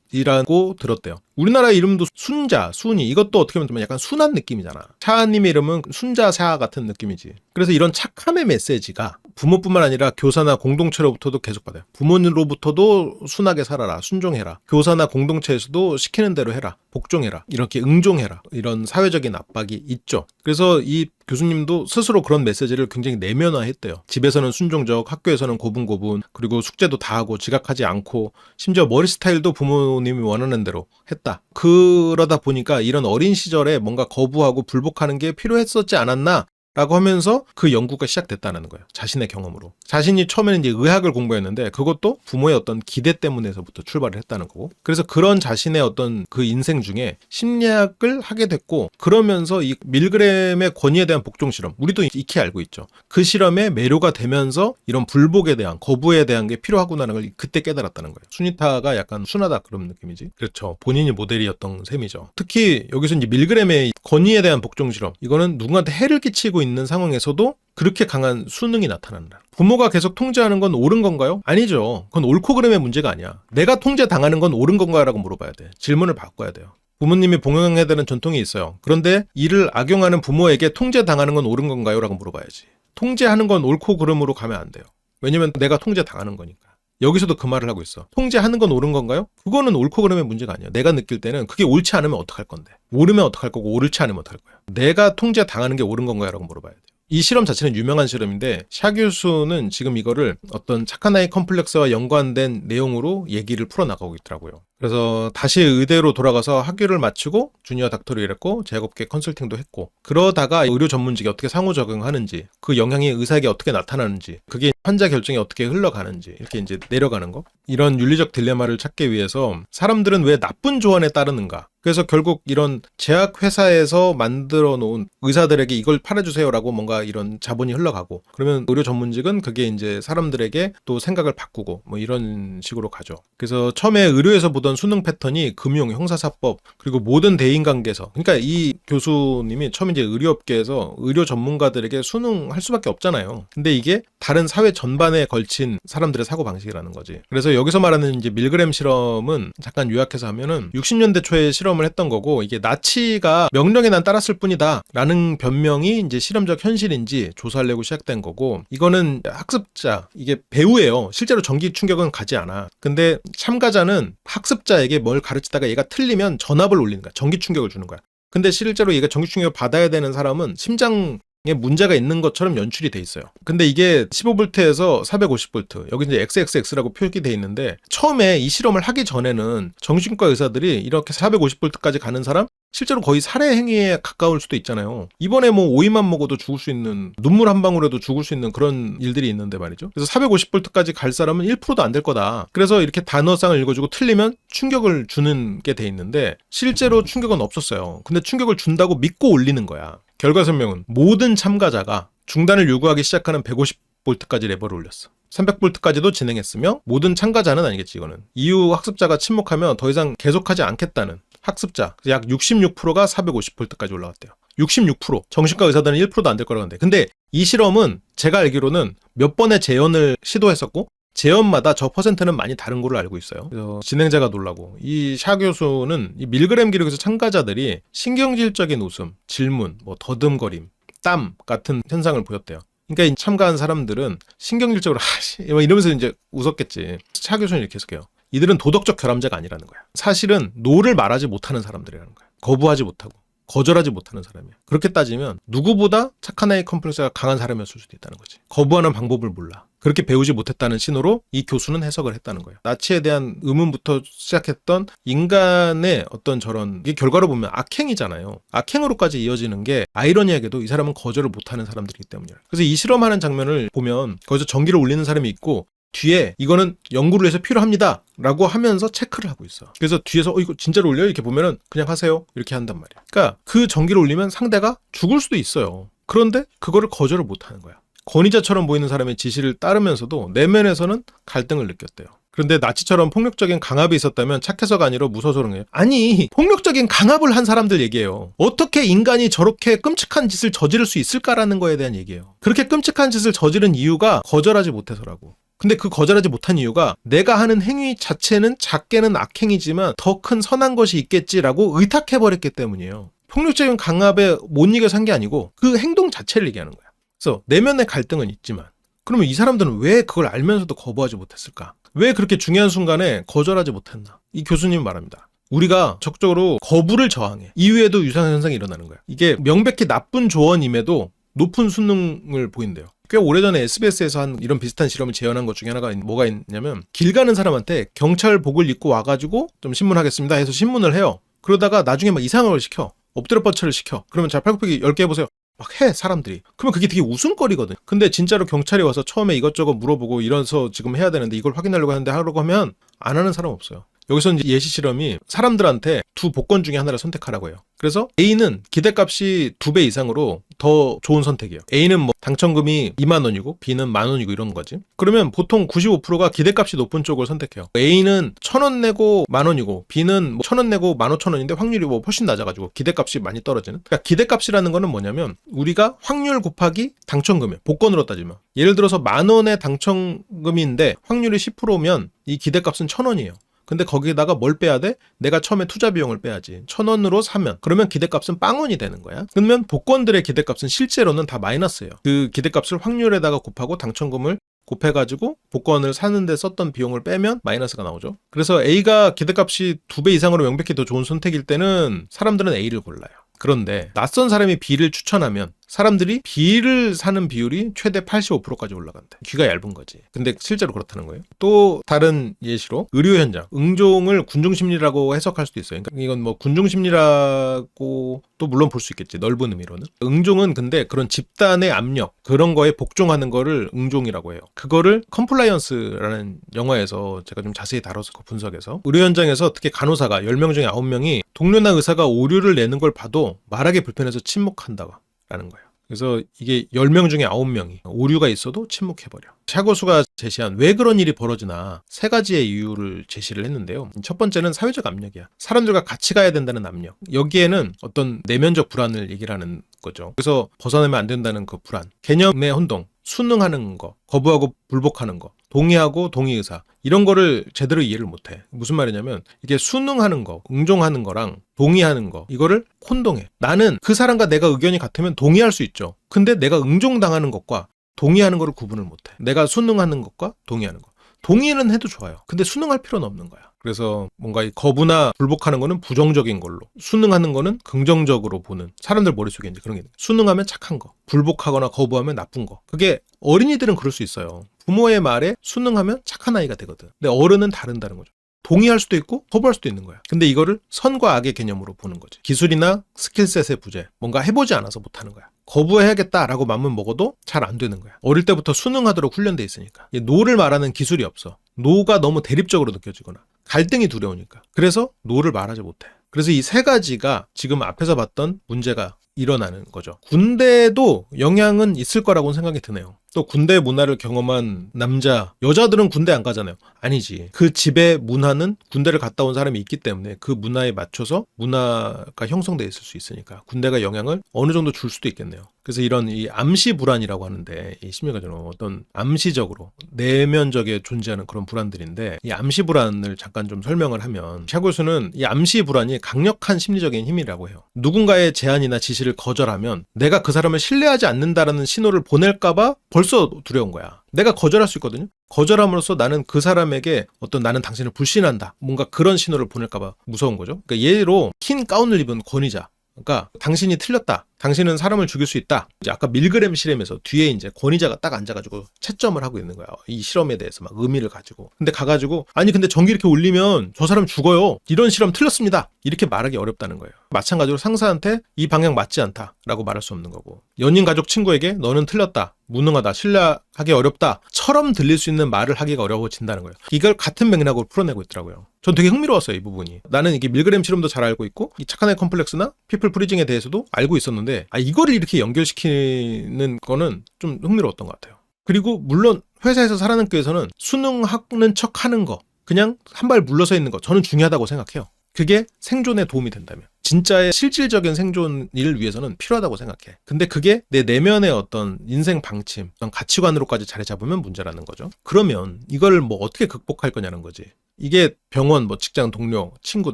굿이라고 들었대요. 우리나라 이름도 순자, 순이, 이것도 어떻게 보면 약간 순한 느낌이잖아. 샤님의 이름은 순자샤 같은 느낌이지. 그래서 이런 착함의 메시지가 부모뿐만 아니라 교사나 공동체로부터도 계속 받아요. 부모로부터도 순하게 살아라, 순종해라. 교사나 공동체에서도 시키는 대로 해라, 복종해라, 이렇게 응종해라. 이런 사회적인 압박이 있죠. 그래서 이 교수님도 스스로 그런 메시지를 굉장히 내면화했대요. 집에서는 순종적, 학교에서는 고분고분, 그리고 숙제도 다 하고 지각하지 않고, 심지어 머리 스타일도 부모님이 원하는 대로 했다. 그러다 보니까 이런 어린 시절에 뭔가 거부하고 불복하는 게 필요했었지 않았나? 라고 하면서 그 연구가 시작됐다는 거예요. 자신의 경험으로. 자신이 처음에는 이제 의학을 공부했는데 그것도 부모의 어떤 기대 때문에서부터 출발을 했다는 거고. 그래서 그런 자신의 어떤 그 인생 중에 심리학을 하게 됐고, 그러면서 이 밀그램의 권위에 대한 복종 실험, 우리도 익히 알고 있죠. 그 실험에 매료가 되면서 이런 불복에 대한, 거부에 대한 게 필요하구나라는 걸 그때 깨달았다는 거예요. 수니타가 약간 순하다 그런 느낌이지. 그렇죠. 본인이 모델이었던 셈이죠. 특히 여기서 이제 밀그램의 권위에 대한 복종 실험, 이거는 누군가한테 해를 끼치고 있는 상황에서도 그렇게 강한 수능이 나타난다. 부모가 계속 통제하는 건 옳은 건가요? 아니죠. 그건 옳고 그름의 문제가 아니야. 내가 통제당하는 건 옳은 건가요? 라고 물어봐야 돼. 질문을 바꿔야 돼요. 부모님이 봉양해야 되는 전통이 있어요. 그런데 이를 악용하는 부모에게 통제당하는 건 옳은 건가요? 라고 물어봐야지. 통제하는 건 옳고 그름으로 가면 안 돼요. 왜냐면 내가 통제당하는 거니까. 여기서도 그 말을 하고 있어. 통제하는 건 옳은 건가요? 그거는 옳고 그름의 문제가 아니야. 내가 느낄 때는 그게 옳지 않으면 어떡할 건데. 옳으면 어떡할 거고 옳지 않으면 어떡할 거야. 내가 통제당하는 게 옳은 건가요? 라고 물어봐야 돼요. 이 실험 자체는 유명한 실험인데, 샤 교수는 지금 이거를 어떤 착한 아이 컴플렉스와 연관된 내용으로 얘기를 풀어나가고 있더라고요. 그래서 다시 의대로 돌아가서 학위를 마치고 주니어 닥터를 했고, 제약업계 컨설팅도 했고, 그러다가 의료 전문직에 어떻게 상호 적응하는지, 그 영향이 의사에게 어떻게 나타나는지, 그게 환자 결정에 어떻게 흘러가는지, 이렇게 이제 내려가는 거, 이런 윤리적 딜레마를 찾기 위해서 사람들은 왜 나쁜 조언에 따르는가, 그래서 결국 이런 제약회사에서 만들어 놓은 의사들에게 이걸 팔아주세요라고 뭔가 이런 자본이 흘러가고, 그러면 의료 전문직은 그게 이제 사람들에게 또 생각을 바꾸고 뭐 이런 식으로 가죠. 그래서 처음에 의료에서 보던 수능 패턴이 금융, 형사사법, 그리고 모든 대인관계에서, 그러니까 이 교수님이 처음에 이제 의료업계에서 의료 전문가들에게 수능할 수밖에 없잖아요. 근데 이게 다른 사회 전반에 걸친 사람들의 사고방식이라는 거지. 그래서 여기서 말하는 이제 밀그램 실험은 잠깐 요약해서 하면은 60년대 초에 실험을 했던 거고, 이게 나치가 명령에 난 따랐을 뿐이다 라는 변명이 이제 실험적 현실인지 조사하려고 시작된 거고, 이거는 학습자, 이게 배우예요. 실제로 전기 충격은 가지 않아. 근데 참가자는 학습자에게 뭘 가르치다가 얘가 틀리면 전압을 올리는 거야. 전기 충격을 주는 거야. 근데 실제로 얘가 전기 충격을 받아야 되는 사람은 심장 문제가 있는 것처럼 연출이 돼 있어요. 근데 이게 15V에서 450V, 여기 이제 XXX라고 표기돼 있는데, 처음에 이 실험을 하기 전에는 정신과 의사들이 이렇게 450V까지 가는 사람 실제로 거의 살해 행위에 가까울 수도 있잖아요. 이번에 뭐 오이만 먹어도 죽을 수 있는, 눈물 한 방울에도 죽을 수 있는 그런 일들이 있는데 말이죠. 그래서 450V까지 갈 사람은 1%도 안 될 거다. 그래서 이렇게 단어상을 읽어주고 틀리면 충격을 주는 게 돼 있는데, 실제로 충격은 없었어요. 근데 충격을 준다고 믿고 올리는 거야. 결과 설명은 모든 참가자가 중단을 요구하기 시작하는 150V까지 레버를 올렸어. 300V까지도 진행했으며, 모든 참가자는 아니겠지 이거는. 이후 학습자가 침묵하면 더 이상 계속하지 않겠다는 학습자 약 66%가 450V까지 올라갔대요. 66%. 정신과 의사들은 1%도 안 될 거라고 하는데, 근데 이 실험은 제가 알기로는 몇 번의 재현을 시도했었고, 재현마다 저 퍼센트는 많이 다른 걸로 알고 있어요. 그래서 진행자가 놀라고, 이 샤 교수는 이 밀그램 기록에서 참가자들이 신경질적인 웃음, 질문, 뭐 더듬거림, 땀 같은 현상을 보였대요. 그러니까 참가한 사람들은 신경질적으로 하시 이러면서 이제 웃었겠지. 샤 교수는 이렇게 해석해요. 이들은 도덕적 결함자가 아니라는 거야. 사실은 노를 말하지 못하는 사람들이라는 거야. 거부하지 못하고. 거절하지 못하는 사람이야. 그렇게 따지면 누구보다 착한 아이 컴플렉스가 강한 사람이었을 수도 있다는 거지. 거부하는 방법을 몰라. 그렇게 배우지 못했다는 신호로 이 교수는 해석을 했다는 거예요. 나치에 대한 의문부터 시작했던 인간의 어떤 저런, 이게 결과로 보면 악행이잖아요. 악행으로까지 이어지는 게 아이러니하게도 이 사람은 거절을 못하는 사람들이기 때문이에요. 그래서 이 실험하는 장면을 보면 거기서 전기를 울리는 사람이 있고 뒤에 이거는 연구를 해서 필요합니다 라고 하면서 체크를 하고 있어. 그래서 뒤에서 이거 진짜로 울려요? 이렇게 보면은 그냥 하세요 이렇게 한단 말이야. 그러니까 그 전기를 울리면 상대가 죽을 수도 있어요. 그런데 그거를 거절을 못하는 거야. 권위자처럼 보이는 사람의 지시를 따르면서도 내면에서는 갈등을 느꼈대요. 그런데 나치처럼 폭력적인 강압이 있었다면 착해서가 아니라 무서워서 그런 거예요. 아니, 폭력적인 강압을 한 사람들 얘기예요. 어떻게 인간이 저렇게 끔찍한 짓을 저지를 수 있을까라는 거에 대한 얘기예요. 그렇게 끔찍한 짓을 저지른 이유가 거절하지 못해서라고. 근데 그 거절하지 못한 이유가 내가 하는 행위 자체는 작게는 악행이지만 더 큰 선한 것이 있겠지라고 의탁해버렸기 때문이에요. 폭력적인 강압에 못 이겨 산 게 아니고 그 행동 자체를 얘기하는 거야. 그래서 내면의 갈등은 있지만 그러면 이 사람들은 왜 그걸 알면서도 거부하지 못했을까? 왜 그렇게 중요한 순간에 거절하지 못했나? 이 교수님은 말합니다. 우리가 적극적으로 거부를 저항해. 이후에도 유사한 현상이 일어나는 거야. 이게 명백히 나쁜 조언임에도 높은 순응을 보인대요. 꽤 오래전에 SBS에서 한 이런 비슷한 실험을 재현한 것 중에 하나가 뭐가 있냐면 길 가는 사람한테 경찰복을 입고 와가지고 좀 신문하겠습니다 해서 신문을 해요. 그러다가 나중에 막 이상한 걸 시켜. 엎드려 뻗쳐를 시켜. 그러면 자 팔굽혀펴기 10개 해보세요. 막 해 사람들이. 그러면 그게 되게 웃음거리거든. 근데 진짜로 경찰이 와서 처음에 이것저것 물어보고 이래서 지금 해야 되는데 이걸 확인하려고 하는데 하려고 하면 안 하는 사람 없어요. 여기서 이제 예시 실험이 사람들한테 두 복권 중에 하나를 선택하라고 해요. 그래서 A는 기대값이 2배 이상으로 더 좋은 선택이에요. A는 뭐 당첨금이 2만 원이고 B는 1만 원이고 이런 거지. 그러면 보통 95%가 기대값이 높은 쪽을 선택해요. A는 1,000원 내고 10,000원이고 B는 뭐 1,000원 내고 15,000원인데 확률이 뭐 훨씬 낮아가지고 기대값이 많이 떨어지는. 그러니까 기대값이라는 거는 뭐냐면 우리가 확률 곱하기 당첨금이에요. 복권으로 따지면. 예를 들어서 10,000원의 당첨금인데 확률이 10%면 이 기대값은 1,000원이에요. 근데 거기에다가 뭘 빼야 돼? 내가 처음에 투자 비용을 빼야지. 1,000원으로 사면. 그러면 기대값은 빵원이 되는 거야. 그러면 복권들의 기대값은 실제로는 다 마이너스예요. 그 기대값을 확률에다가 곱하고 당첨금을 곱해가지고 복권을 사는데 썼던 비용을 빼면 마이너스가 나오죠. 그래서 A가 기대값이 2배 이상으로 명백히 더 좋은 선택일 때는 사람들은 A를 골라요. 그런데 낯선 사람이 B를 추천하면 사람들이 B를 사는 비율이 최대 85%까지 올라간대. 귀가 얇은 거지. 근데 실제로 그렇다는 거예요. 또 다른 예시로 의료 현장, 응종을 군중심리라고 해석할 수도 있어요. 그러니까 이건 뭐 군중심리라고 또 물론 볼 수 있겠지. 넓은 의미로는. 응종은 근데 그런 집단의 압력, 그런 거에 복종하는 거를 응종이라고 해요. 그거를 컴플라이언스라는 영화에서 제가 좀 자세히 다뤄서 분석해서 의료 현장에서 특히 간호사가 10명 중에 9명이 동료나 의사가 오류를 내는 걸 봐도 말하기 불편해서 침묵한다고 라는 거예요. 그래서 이게 10명 중에 9명이 오류가 있어도 침묵해버려. 샤고수가 제시한 왜 그런 일이 벌어지나 3가지의 이유를 제시를 했는데요. 첫 번째는 사회적 압력이야. 사람들과 같이 가야 된다는 압력. 여기에는 어떤 내면적 불안을 얘기를 하는 거죠. 그래서 벗어나면 안 된다는 그 불안. 개념의 혼동, 순응하는 거, 거부하고 불복하는 거, 동의하고 동의의사, 이런 거를 제대로 이해를 못해. 무슨 말이냐면 이게 순응하는 거, 응종하는 거랑 동의하는 거, 이거를 혼동해. 나는 그 사람과 내가 의견이 같으면 동의할 수 있죠. 근데 내가 응종당하는 것과 동의하는 거를 구분을 못해. 내가 순응하는 것과 동의하는 거. 동의는 해도 좋아요. 근데 순응할 필요는 없는 거야. 그래서 뭔가 이 거부나 불복하는 거는 부정적인 걸로, 순응하는 거는 긍정적으로 보는, 사람들 머릿속에 이제 그런 게 있는 거야. 순응하면 착한 거, 불복하거나 거부하면 나쁜 거. 그게 어린이들은 그럴 수 있어요. 부모의 말에 순응하면 착한 아이가 되거든. 근데 어른은 다른다는 거죠. 동의할 수도 있고 거부할 수도 있는 거야. 근데 이거를 선과 악의 개념으로 보는 거지. 기술이나 스킬셋의 부재, 뭔가 해보지 않아서 못하는 거야. 거부해야겠다라고 맘은 먹어도 잘 안 되는 거야. 어릴 때부터 순응하도록 훈련돼 있으니까. 노를 말하는 기술이 없어. 노가 너무 대립적으로 느껴지거나 갈등이 두려우니까. 그래서 노를 말하지 못해. 그래서 이 3가지가 지금 앞에서 봤던 문제가 일어나는 거죠. 군대도 영향은 있을 거라고 생각이 드네요. 또 군대 문화를 경험한 남자, 여자들은 군대 안 가잖아요. 아니지. 그 집의 문화는 군대를 갔다 온 사람이 있기 때문에 그 문화에 맞춰서 문화가 형성돼 있을 수 있으니까 군대가 영향을 어느 정도 줄 수도 있겠네요. 그래서 이런 이 암시 불안이라고 하는데, 이 심리학적으로 어떤 암시적으로 내면적에 존재하는 그런 불안들인데, 이 암시 불안을 잠깐 좀 설명을 하면 샤 교수는 이 암시 불안이 강력한 심리적인 힘이라고 해요. 누군가의 제안이나 지시를 거절하면 내가 그 사람을 신뢰하지 않는다라는 신호를 보낼까봐 벌써 두려운 거야. 내가 거절할 수 있거든요. 거절함으로써 나는 그 사람에게 어떤 나는 당신을 불신한다, 뭔가 그런 신호를 보낼까봐 무서운 거죠. 그러니까 예로 흰 가운을 입은 권위자, 그러니까 당신이 틀렸다. 당신은 사람을 죽일 수 있다. 이제 아까 밀그램 실험에서 뒤에 이제 권위자가 딱 앉아가지고 채점을 하고 있는 거야. 이 실험에 대해서 막 의미를 가지고. 근데 가가지고 아니 근데 전기 이렇게 올리면 저 사람 죽어요. 이런 실험 틀렸습니다. 이렇게 말하기 어렵다는 거예요. 마찬가지로 상사한테 이 방향 맞지 않다라고 말할 수 없는 거고. 연인, 가족, 친구에게 너는 틀렸다. 무능하다. 신뢰하기 어렵다. 처럼 들릴 수 있는 말을 하기가 어려워진다는 거예요. 이걸 같은 맥락으로 풀어내고 있더라고요. 전 되게 흥미로웠어요, 이 부분이. 나는 이게 밀그램 실험도 잘 알고 있고 이 착한 애 컴플렉스나 피플 프리징에 대해서도 알고 있었는데 이거를 이렇게 연결시키는 거는 좀 흥미로웠던 것 같아요. 그리고 물론 회사에서 살아남기 위해서는 수능하는 척하는 거, 그냥 한 발 물러서 있는 거 저는 중요하다고 생각해요. 그게 생존에 도움이 된다면. 진짜의 실질적인 생존을 위해서는 필요하다고 생각해. 근데 그게 내 내면의 어떤 인생 방침, 어떤 가치관으로까지 자리 잡으면 문제라는 거죠. 그러면 이걸 뭐 어떻게 극복할 거냐는 거지. 이게 병원, 뭐 직장 동료, 친구,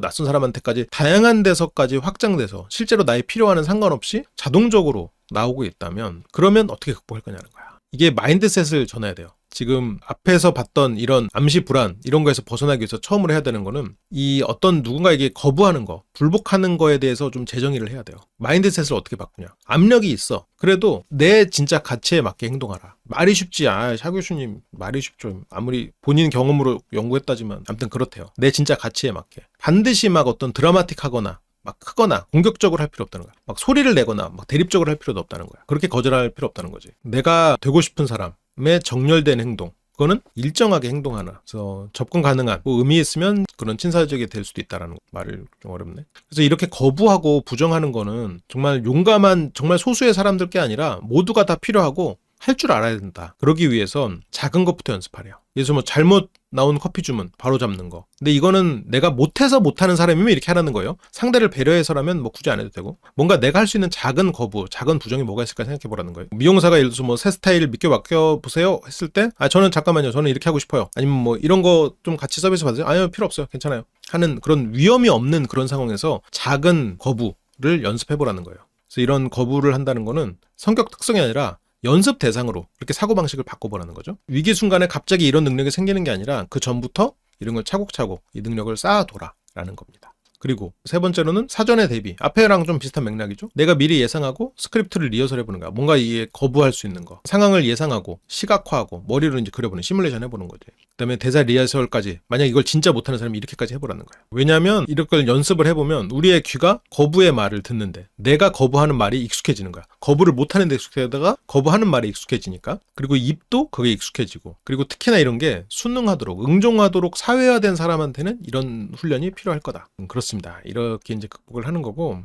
낯선 사람한테까지 다양한 데서까지 확장돼서 실제로 나의 필요와는 상관없이 자동적으로 나오고 있다면 그러면 어떻게 극복할 거냐는 거야. 이게 마인드셋을 전해야 돼요. 지금 앞에서 봤던 이런 암시 불안 이런 거에서 벗어나기 위해서 처음으로 해야 되는 거는 이 어떤 누군가에게 거부하는 거, 불복하는 거에 대해서 좀 재정의를 해야 돼요. 마인드셋을 어떻게 바꾸냐. 압력이 있어. 그래도 내 진짜 가치에 맞게 행동하라. 말이 쉽지. 샤 교수님 말이 쉽죠. 아무리 본인 경험으로 연구했다지만 아무튼 그렇대요. 내 진짜 가치에 맞게. 반드시 막 어떤 드라마틱하거나 막 크거나 공격적으로 할 필요 없다는 거야. 막 소리를 내거나 막 대립적으로 할 필요도 없다는 거야. 그렇게 거절할 필요 없다는 거지. 내가 되고 싶은 사람의 정렬된 행동, 그거는 일정하게 행동하나. 그래서 접근 가능한, 뭐 의미 있으면 그런 친사적이 될 수도 있다라는 말을 좀 어렵네. 그래서 이렇게 거부하고 부정하는 거는 정말 용감한 정말 소수의 사람들 게 아니라 모두가 다 필요하고 할 줄 알아야 된다. 그러기 위해선 작은 것부터 연습하래요. 예를 들어서 뭐 잘못 나온 커피 주문 바로 잡는 거. 근데 이거는 내가 못해서 못하는 사람이면 이렇게 하라는 거예요. 상대를 배려해서라면 뭐 굳이 안 해도 되고, 뭔가 내가 할 수 있는 작은 거부, 작은 부정이 뭐가 있을까 생각해 보라는 거예요. 미용사가 예를 들어서 뭐 새 스타일 맡겨보세요 했을 때 저는 잠깐만요, 저는 이렇게 하고 싶어요. 아니면 뭐 이런 거 좀 같이 서비스 받으세요. 아니요, 필요 없어요, 괜찮아요 하는 그런 위험이 없는 그런 상황에서 작은 거부를 연습해 보라는 거예요. 그래서 이런 거부를 한다는 거는 성격 특성이 아니라 연습 대상으로 이렇게 사고방식을 바꿔보라는 거죠. 위기 순간에 갑자기 이런 능력이 생기는 게 아니라 그 전부터 이런 걸 차곡차곡 이 능력을 쌓아둬라라는 겁니다. 그리고 세 번째로는 사전에 대비. 앞에랑 좀 비슷한 맥락이죠. 내가 미리 예상하고 스크립트를 리허설 해보는 거야. 뭔가 이게 거부할 수 있는 거. 상황을 예상하고 시각화하고 머리로 이제 그려보는 시뮬레이션 해보는 거지. 그다음에 대사 리허설까지. 만약 이걸 진짜 못하는 사람이 이렇게까지 해보라는 거야. 왜냐하면 이런 걸 연습을 해보면 우리의 귀가 거부의 말을 듣는데 내가 거부하는 말이 익숙해지는 거야. 거부를 못하는 데 익숙해다가 거부하는 말이 익숙해지니까. 그리고 입도 그게 익숙해지고. 그리고 특히나 이런 게 순응하도록 응종하도록 사회화된 사람한테는 이런 훈련이 필요할 거다. 그렇습니다. 이렇게 이제 극복을 하는 거고,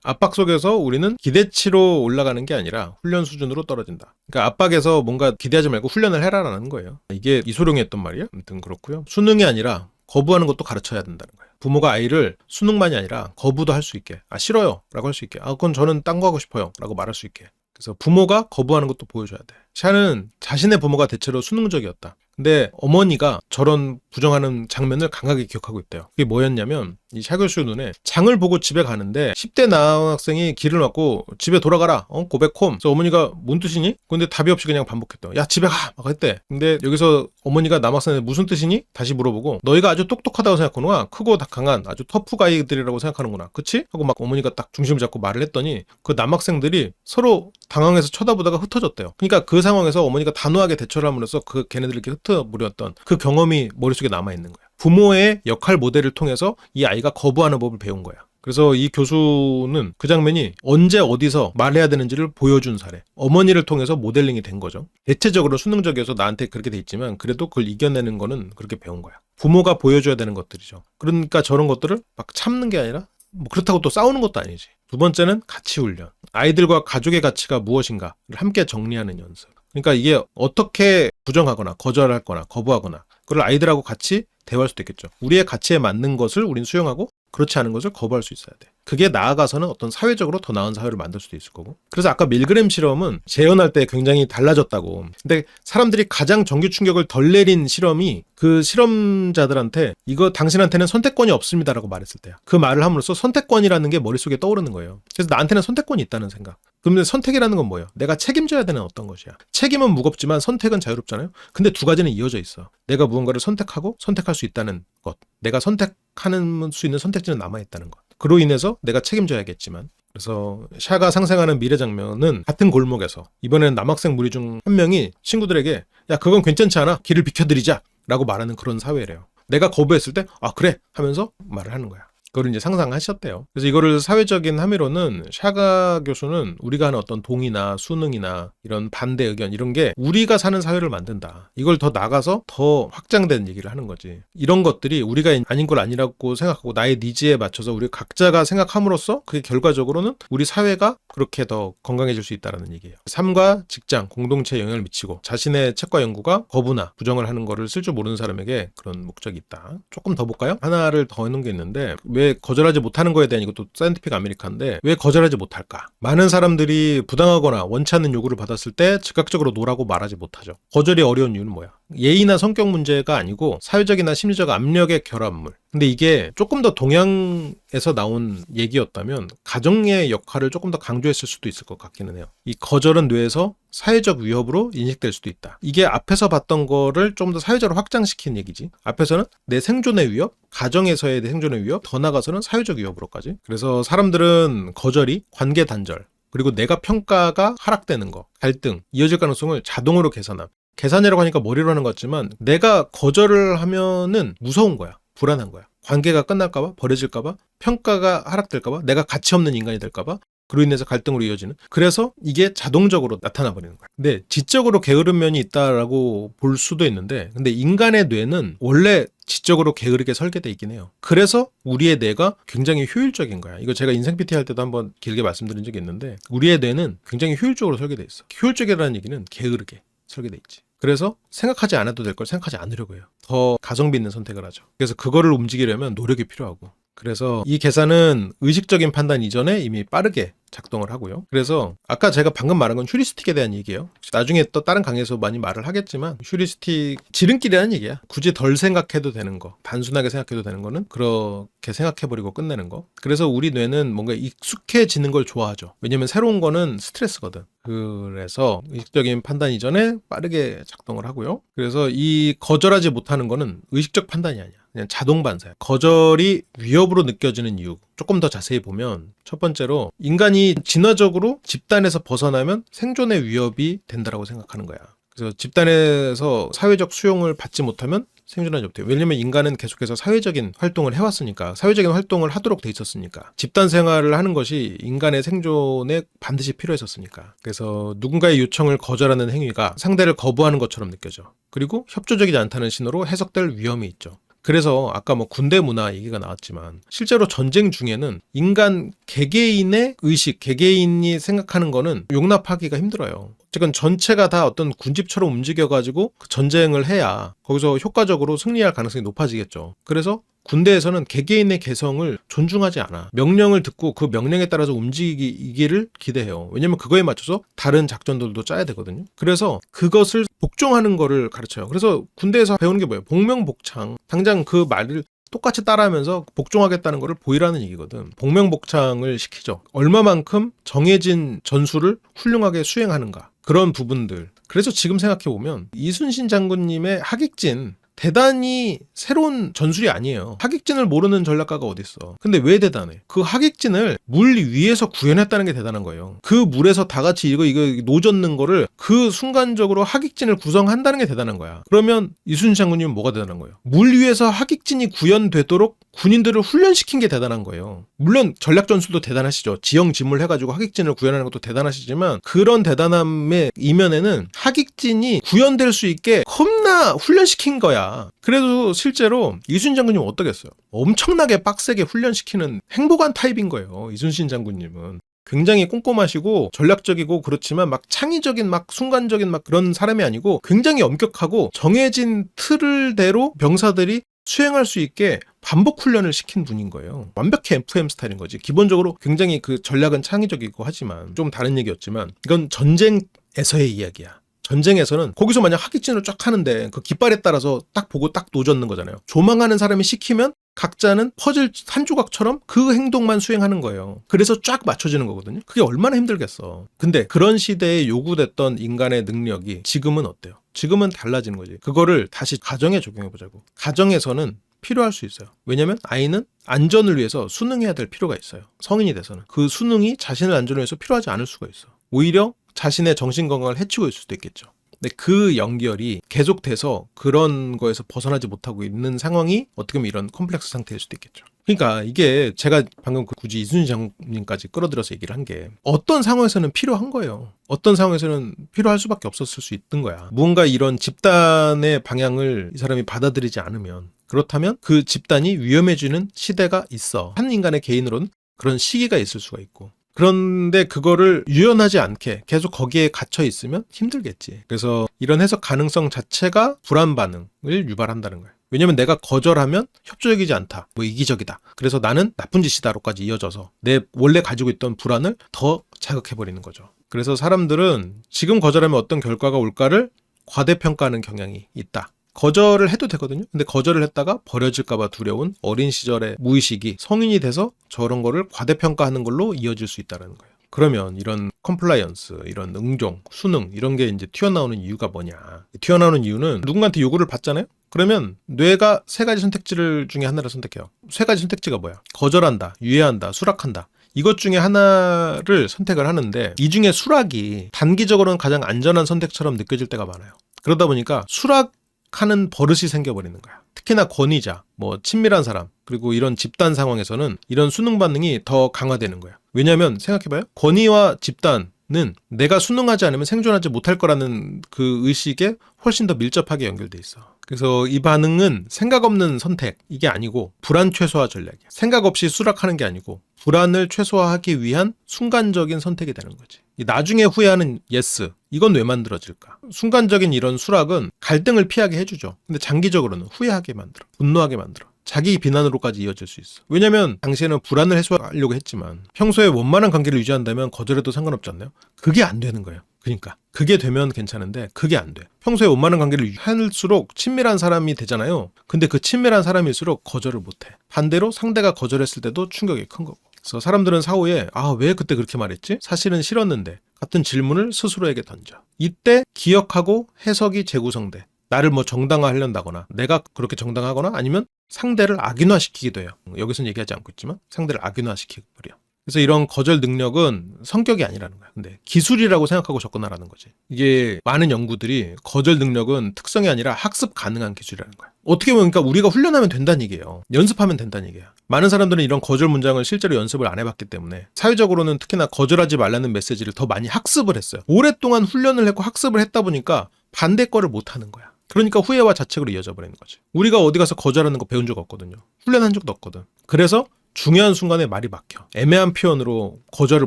압박 속에서 우리는 기대치로 올라가는 게 아니라 훈련 수준으로 떨어진다. 그러니까 압박에서 뭔가 기대하지 말고 훈련을 해라라는 거예요. 이게 이소룡이 했던 말이에요. 아무튼 그렇고요. 수능이 아니라 거부하는 것도 가르쳐야 된다는 거예요. 부모가 아이를 수능만이 아니라 거부도 할 수 있게, 싫어요 라고 할 수 있게, 그건 저는 딴 거 하고 싶어요 라고 말할 수 있게. 그래서 부모가 거부하는 것도 보여줘야 돼. 샤는 자신의 부모가 대체로 수능적이었다. 근데 어머니가 저런 부정하는 장면을 강하게 기억하고 있대요. 그게 뭐였냐면 이 샤 교수 눈에 장을 보고 집에 가는데 10대 남학생이 길을 막고 집에 돌아가라 고백홈. 그래서 어머니가 뭔 뜻이니? 근데 답이 없이 그냥 반복했대요. 야 집에 가! 막 했대. 근데 여기서 어머니가 남학생한테 무슨 뜻이니? 다시 물어보고 너희가 아주 똑똑하다고 생각하는구나. 크고 강한 아주 터프가이들이라고 생각하는구나. 그치? 하고 막 어머니가 딱 중심을 잡고 말을 했더니 그 남학생들이 서로 당황해서 쳐다보다가 흩어졌대요. 그러니까 그 상황에서 어머니가 단호하게 대처를 함으로써 그 걔네들 이렇게 흩어버렸던 그 경험이 머릿속에 남아있는 거야. 부모의 역할 모델을 통해서 이 아이가 거부하는 법을 배운 거야. 그래서 이 교수는 그 장면이 언제 어디서 말해야 되는지를 보여준 사례. 어머니를 통해서 모델링이 된 거죠. 대체적으로 수능적이어서 나한테 그렇게 돼 있지만 그래도 그걸 이겨내는 거는 그렇게 배운 거야. 부모가 보여줘야 되는 것들이죠. 그러니까 저런 것들을 막 참는 게 아니라 뭐 그렇다고 또 싸우는 것도 아니지. 두 번째는 가치 훈련. 아이들과 가족의 가치가 무엇인가를 함께 정리하는 연습. 그러니까 이게 어떻게 부정하거나 거절하거나 거부하거나 그걸 아이들하고 같이 대화할 수도 있겠죠. 우리의 가치에 맞는 것을 우린 수용하고 그렇지 않은 것을 거부할 수 있어야 돼. 그게 나아가서는 어떤 사회적으로 더 나은 사회를 만들 수도 있을 거고. 그래서 아까 밀그램 실험은 재현할 때 굉장히 달라졌다고. 근데 사람들이 가장 정규 충격을 덜 내린 실험이 그 실험자들한테 이거 당신한테는 선택권이 없습니다라고 말했을 때야. 그 말을 함으로써 선택권이라는 게 머릿속에 떠오르는 거예요. 그래서 나한테는 선택권이 있다는 생각. 그런데 선택이라는 건 뭐예요? 내가 책임져야 되는 어떤 것이야. 책임은 무겁지만 선택은 자유롭잖아요. 근데 두 가지는 이어져 있어. 내가 무언가를 선택하고 선택할 수 있다는 것. 내가 선택하는 수 있는 선택지는 남아있다는 것. 그로 인해서 내가 책임져야겠지만 그래서 샤가 상생하는 미래 장면은 같은 골목에서 이번에는 남학생 무리 중 한 명이 친구들에게 야 그건 괜찮지 않아? 길을 비켜드리자 라고 말하는 그런 사회래요. 내가 거부했을 때 아 그래 하면서 말을 하는 거야. 그걸 이제 상상하셨대요. 그래서 이거를 사회적인 함의로는 샤가 교수는 우리가 하는 어떤 동의나 수능이나 이런 반대 의견 이런 게 우리가 사는 사회를 만든다. 이걸 더 나가서 더 확장된 얘기를 하는 거지. 이런 것들이 우리가 아닌 걸 아니라고 생각하고 나의 니즈에 맞춰서 우리 각자가 생각함으로써 그게 결과적으로는 우리 사회가 그렇게 더 건강해질 수 있다는 얘기예요. 삶과 직장, 공동체에 영향을 미치고 자신의 책과 연구가 거부나 부정을 하는 거를 쓸 줄 모르는 사람에게 그런 목적이 있다. 조금 더 볼까요? 하나를 더 해놓은 게 있는데 왜 거절하지 못하는 거에 대한 이것도 사이언티픽 아메리카인데 왜 거절하지 못할까? 많은 사람들이 부당하거나 원치 않는 요구를 받았을 때 즉각적으로 노라고 말하지 못하죠. 거절이 어려운 이유는 뭐야? 예의나 성격 문제가 아니고 사회적이나 심리적 압력의 결합물. 근데 이게 조금 더 동양에서 나온 얘기였다면 가정의 역할을 조금 더 강조했을 수도 있을 것 같기는 해요. 이 거절은 뇌에서 사회적 위협으로 인식될 수도 있다. 이게 앞에서 봤던 거를 좀 더 사회적으로 확장시킨 얘기지. 앞에서는 내 생존의 위협, 가정에서의 내 생존의 위협, 더 나아가서는 사회적 위협으로까지. 그래서 사람들은 거절이 관계 단절, 그리고 내가 평가가 하락되는 거, 갈등, 이어질 가능성을 자동으로 계산함. 계산이라고 하니까 머리로 하는 것 같지만 내가 거절을 하면은 무서운 거야. 불안한 거야. 관계가 끝날까봐, 버려질까봐, 평가가 하락될까봐, 내가 가치 없는 인간이 될까봐, 그로 인해서 갈등으로 이어지는. 그래서 이게 자동적으로 나타나 버리는 거야. 근데 지적으로 게으른 면이 있다라고 볼 수도 있는데, 근데 인간의 뇌는 원래 지적으로 게으르게 설계돼 있긴 해요. 그래서 우리의 뇌가 굉장히 효율적인 거야. 이거 제가 인생 PT 할 때도 한번 길게 말씀드린 적이 있는데, 우리의 뇌는 굉장히 효율적으로 설계돼 있어. 효율적이라는 얘기는 게으르게 설계돼 있지. 그래서 생각하지 않아도 될 걸 생각하지 않으려고 해요. 더 가성비 있는 선택을 하죠. 그래서 그거를 움직이려면 노력이 필요하고. 그래서 이 계산은 의식적인 판단 이전에 이미 빠르게 작동을 하고요. 그래서 아까 제가 방금 말한 건 휴리스틱에 대한 얘기예요. 나중에 또 다른 강의에서 많이 말을 하겠지만 휴리스틱 지름길이라는 얘기야. 굳이 덜 생각해도 되는 거, 단순하게 생각해도 되는 거는 그렇게 생각해버리고 끝내는 거. 그래서 우리 뇌는 뭔가 익숙해지는 걸 좋아하죠. 왜냐면 새로운 거는 스트레스거든. 그래서 의식적인 판단 이전에 빠르게 작동을 하고요. 그래서 이 거절하지 못하는 거는 의식적 판단이 아니야. 그냥 자동 반사야. 거절이 위협으로 느껴지는 이유 조금 더 자세히 보면 첫 번째로 인간이 진화적으로 집단에서 벗어나면 생존의 위협이 된다라고 생각하는 거야. 그래서 집단에서 사회적 수용을 받지 못하면 생존하지 못해요. 왜냐면 인간은 계속해서 사회적인 활동을 해왔으니까, 사회적인 활동을 하도록 돼 있었으니까, 집단 생활을 하는 것이 인간의 생존에 반드시 필요했었으니까. 그래서 누군가의 요청을 거절하는 행위가 상대를 거부하는 것처럼 느껴져. 그리고 협조적이지 않다는 신호로 해석될 위험이 있죠. 그래서 아까 뭐 군대 문화 얘기가 나왔지만 실제로 전쟁 중에는 인간 개개인의 의식, 개개인이 생각하는 거는 용납하기가 힘들어요. 어쨌든 전체가 다 어떤 군집처럼 움직여가지고 그 전쟁을 해야 거기서 효과적으로 승리할 가능성이 높아지겠죠. 그래서 군대에서는 개개인의 개성을 존중하지 않아. 명령을 듣고 그 명령에 따라서 움직이기를 기대해요. 왜냐면 그거에 맞춰서 다른 작전들도 짜야 되거든요. 그래서 그것을 복종하는 거를 가르쳐요. 그래서 군대에서 배우는 게 뭐예요? 복명복창. 당장 그 말을 똑같이 따라하면서 복종하겠다는 거를 보이라는 얘기거든. 복명복창을 시키죠. 얼마만큼 정해진 전술을 훌륭하게 수행하는가. 그런 부분들. 그래서 지금 생각해보면 이순신 장군님의 하객진 대단히 새로운 전술이 아니에요. 하객진을 모르는 전략가가 어딨어. 근데 왜 대단해? 그 하객진을 물 위에서 구현했다는 게 대단한 거예요. 그 물에서 다 같이 이거 노젓는 거를 그 순간적으로 하객진을 구성한다는 게 대단한 거야. 그러면 이순신 장군님은 뭐가 대단한 거예요? 물 위에서 하객진이 구현되도록 군인들을 훈련시킨 게 대단한 거예요. 물론 전략 전술도 대단하시죠. 지형지물 해가지고 하객진을 구현하는 것도 대단하시지만 그런 대단함의 이면에는 하객진이 구현될 수 있게 겁나 훈련시킨 거야. 그래도 실제로 이순신 장군님은 어떠겠어요? 엄청나게 빡세게 훈련시키는 행보관 타입인 거예요. 이순신 장군님은. 굉장히 꼼꼼하시고 전략적이고 그렇지만 막 창의적인 막 순간적인 막 그런 사람이 아니고 굉장히 엄격하고 정해진 틀대로 병사들이 수행할 수 있게 반복 훈련을 시킨 분인 거예요. 완벽히 FM 스타일인 거지. 기본적으로 굉장히 그 전략은 창의적이고 하지만 좀 다른 얘기였지만 이건 전쟁에서의 이야기야. 전쟁에서는 거기서 만약 하객진을 쫙 하는데 그 깃발에 따라서 딱 보고 딱 노젓는 거잖아요. 조망하는 사람이 시키면 각자는 퍼즐 한 조각처럼 그 행동만 수행하는 거예요. 그래서 쫙 맞춰지는 거거든요. 그게 얼마나 힘들겠어. 근데 그런 시대에 요구됐던 인간의 능력이 지금은 어때요? 지금은 달라지는 거지. 그거를 다시 가정에 적용해보자고. 가정에서는 필요할 수 있어요. 왜냐면 아이는 안전을 위해서 수능해야 될 필요가 있어요. 성인이 돼서는. 그 수능이 자신의 안전을 위해서 필요하지 않을 수가 있어. 오히려 자신의 정신건강을 해치고 있을 수도 있겠죠. 근데 그 연결이 계속돼서 그런 거에서 벗어나지 못하고 있는 상황이 어떻게 보면 이런 컴플렉스 상태일 수도 있겠죠. 그러니까 이게 제가 방금 굳이 이순신 장님까지 끌어들여서 얘기를 한 게 어떤 상황에서는 필요한 거예요. 어떤 상황에서는 필요할 수밖에 없었을 수 있던 거야. 뭔가 이런 집단의 방향을 이 사람이 받아들이지 않으면, 그렇다면 그 집단이 위험해지는 시대가 있어. 한 인간의 개인으로는 그런 시기가 있을 수가 있고. 그런데 그거를 유연하지 않게 계속 거기에 갇혀 있으면 힘들겠지. 그래서 이런 해석 가능성 자체가 불안 반응을 유발한다는 거예요. 왜냐면 내가 거절하면 협조적이지 않다, 뭐 이기적이다, 그래서 나는 나쁜 짓이다로까지 이어져서 내 원래 가지고 있던 불안을 더 자극해버리는 거죠. 그래서 사람들은 지금 거절하면 어떤 결과가 올까를 과대평가하는 경향이 있다. 거절을 해도 되거든요. 근데 거절을 했다가 버려질까봐 두려운 어린 시절의 무의식이 성인이 돼서 저런 거를 과대평가하는 걸로 이어질 수 있다는 거예요. 그러면 이런 컴플라이언스, 이런 응종, 수능 이런 게 이제 튀어나오는 이유가 뭐냐. 튀어나오는 이유는 누군가한테 요구를 받잖아요. 그러면 뇌가 세 가지 선택지를 중에 하나를 선택해요. 세 가지 선택지가 뭐야? 거절한다, 유예한다, 수락한다. 이것 중에 하나를 선택을 하는데 이 중에 수락이 단기적으로는 가장 안전한 선택처럼 느껴질 때가 많아요. 그러다 보니까 수락하는 버릇이 생겨버리는 거야. 특히나 권위자, 뭐 친밀한 사람, 그리고 이런 집단 상황에서는 이런 수능 반응이 더 강화되는 거야. 왜냐하면 생각해봐요. 권위와 집단은 내가 수능하지 않으면 생존하지 못할 거라는 그 의식에 훨씬 더 밀접하게 연결돼 있어. 그래서 이 반응은 생각 없는 선택, 이게 아니고 불안 최소화 전략이야. 생각 없이 수락하는 게 아니고 불안을 최소화하기 위한 순간적인 선택이 되는 거지. 나중에 후회하는 예스, 이건 왜 만들어질까? 순간적인 이런 수락은 갈등을 피하게 해주죠. 근데 장기적으로는 후회하게 만들어, 분노하게 만들어. 자기 비난으로까지 이어질 수 있어. 왜냐면 당시에는 불안을 해소하려고 했지만 평소에 원만한 관계를 유지한다면 거절해도 상관없지 않나요? 그게 안 되는 거예요. 그러니까 그게 되면 괜찮은데 그게 안 돼. 평소에 원만한 관계를 할수록 친밀한 사람이 되잖아요. 근데 그 친밀한 사람일수록 거절을 못해. 반대로 상대가 거절했을 때도 충격이 큰 거고. 그래서 사람들은 사후에 왜 그때 그렇게 말했지? 사실은 싫었는데 같은 질문을 스스로에게 던져. 이때 기억하고 해석이 재구성돼. 나를 뭐 정당화하려다거나 내가 그렇게 정당하거나 아니면 상대를 악인화시키기도 해요. 여기서는 얘기하지 않고 있지만 상대를 악인화시키버려. 그래서 이런 거절 능력은 성격이 아니라는 거야. 근데 기술이라고 생각하고 접근하라는 거지. 이게 많은 연구들이 거절 능력은 특성이 아니라 학습 가능한 기술이라는 거야. 어떻게 보면 그러니까 우리가 훈련하면 된다는 얘기예요. 연습하면 된다는 얘기야. 많은 사람들은 이런 거절 문장을 실제로 연습을 안 해봤기 때문에 사회적으로는 특히나 거절하지 말라는 메시지를 더 많이 학습을 했어요. 오랫동안 훈련을 했고 학습을 했다 보니까 반대 거를 못하는 거야. 그러니까 후회와 자책으로 이어져 버리는 거지. 우리가 어디 가서 거절하는 거 배운 적 없거든요. 훈련한 적도 없거든. 그래서 중요한 순간에 말이 막혀. 애매한 표현으로 거절을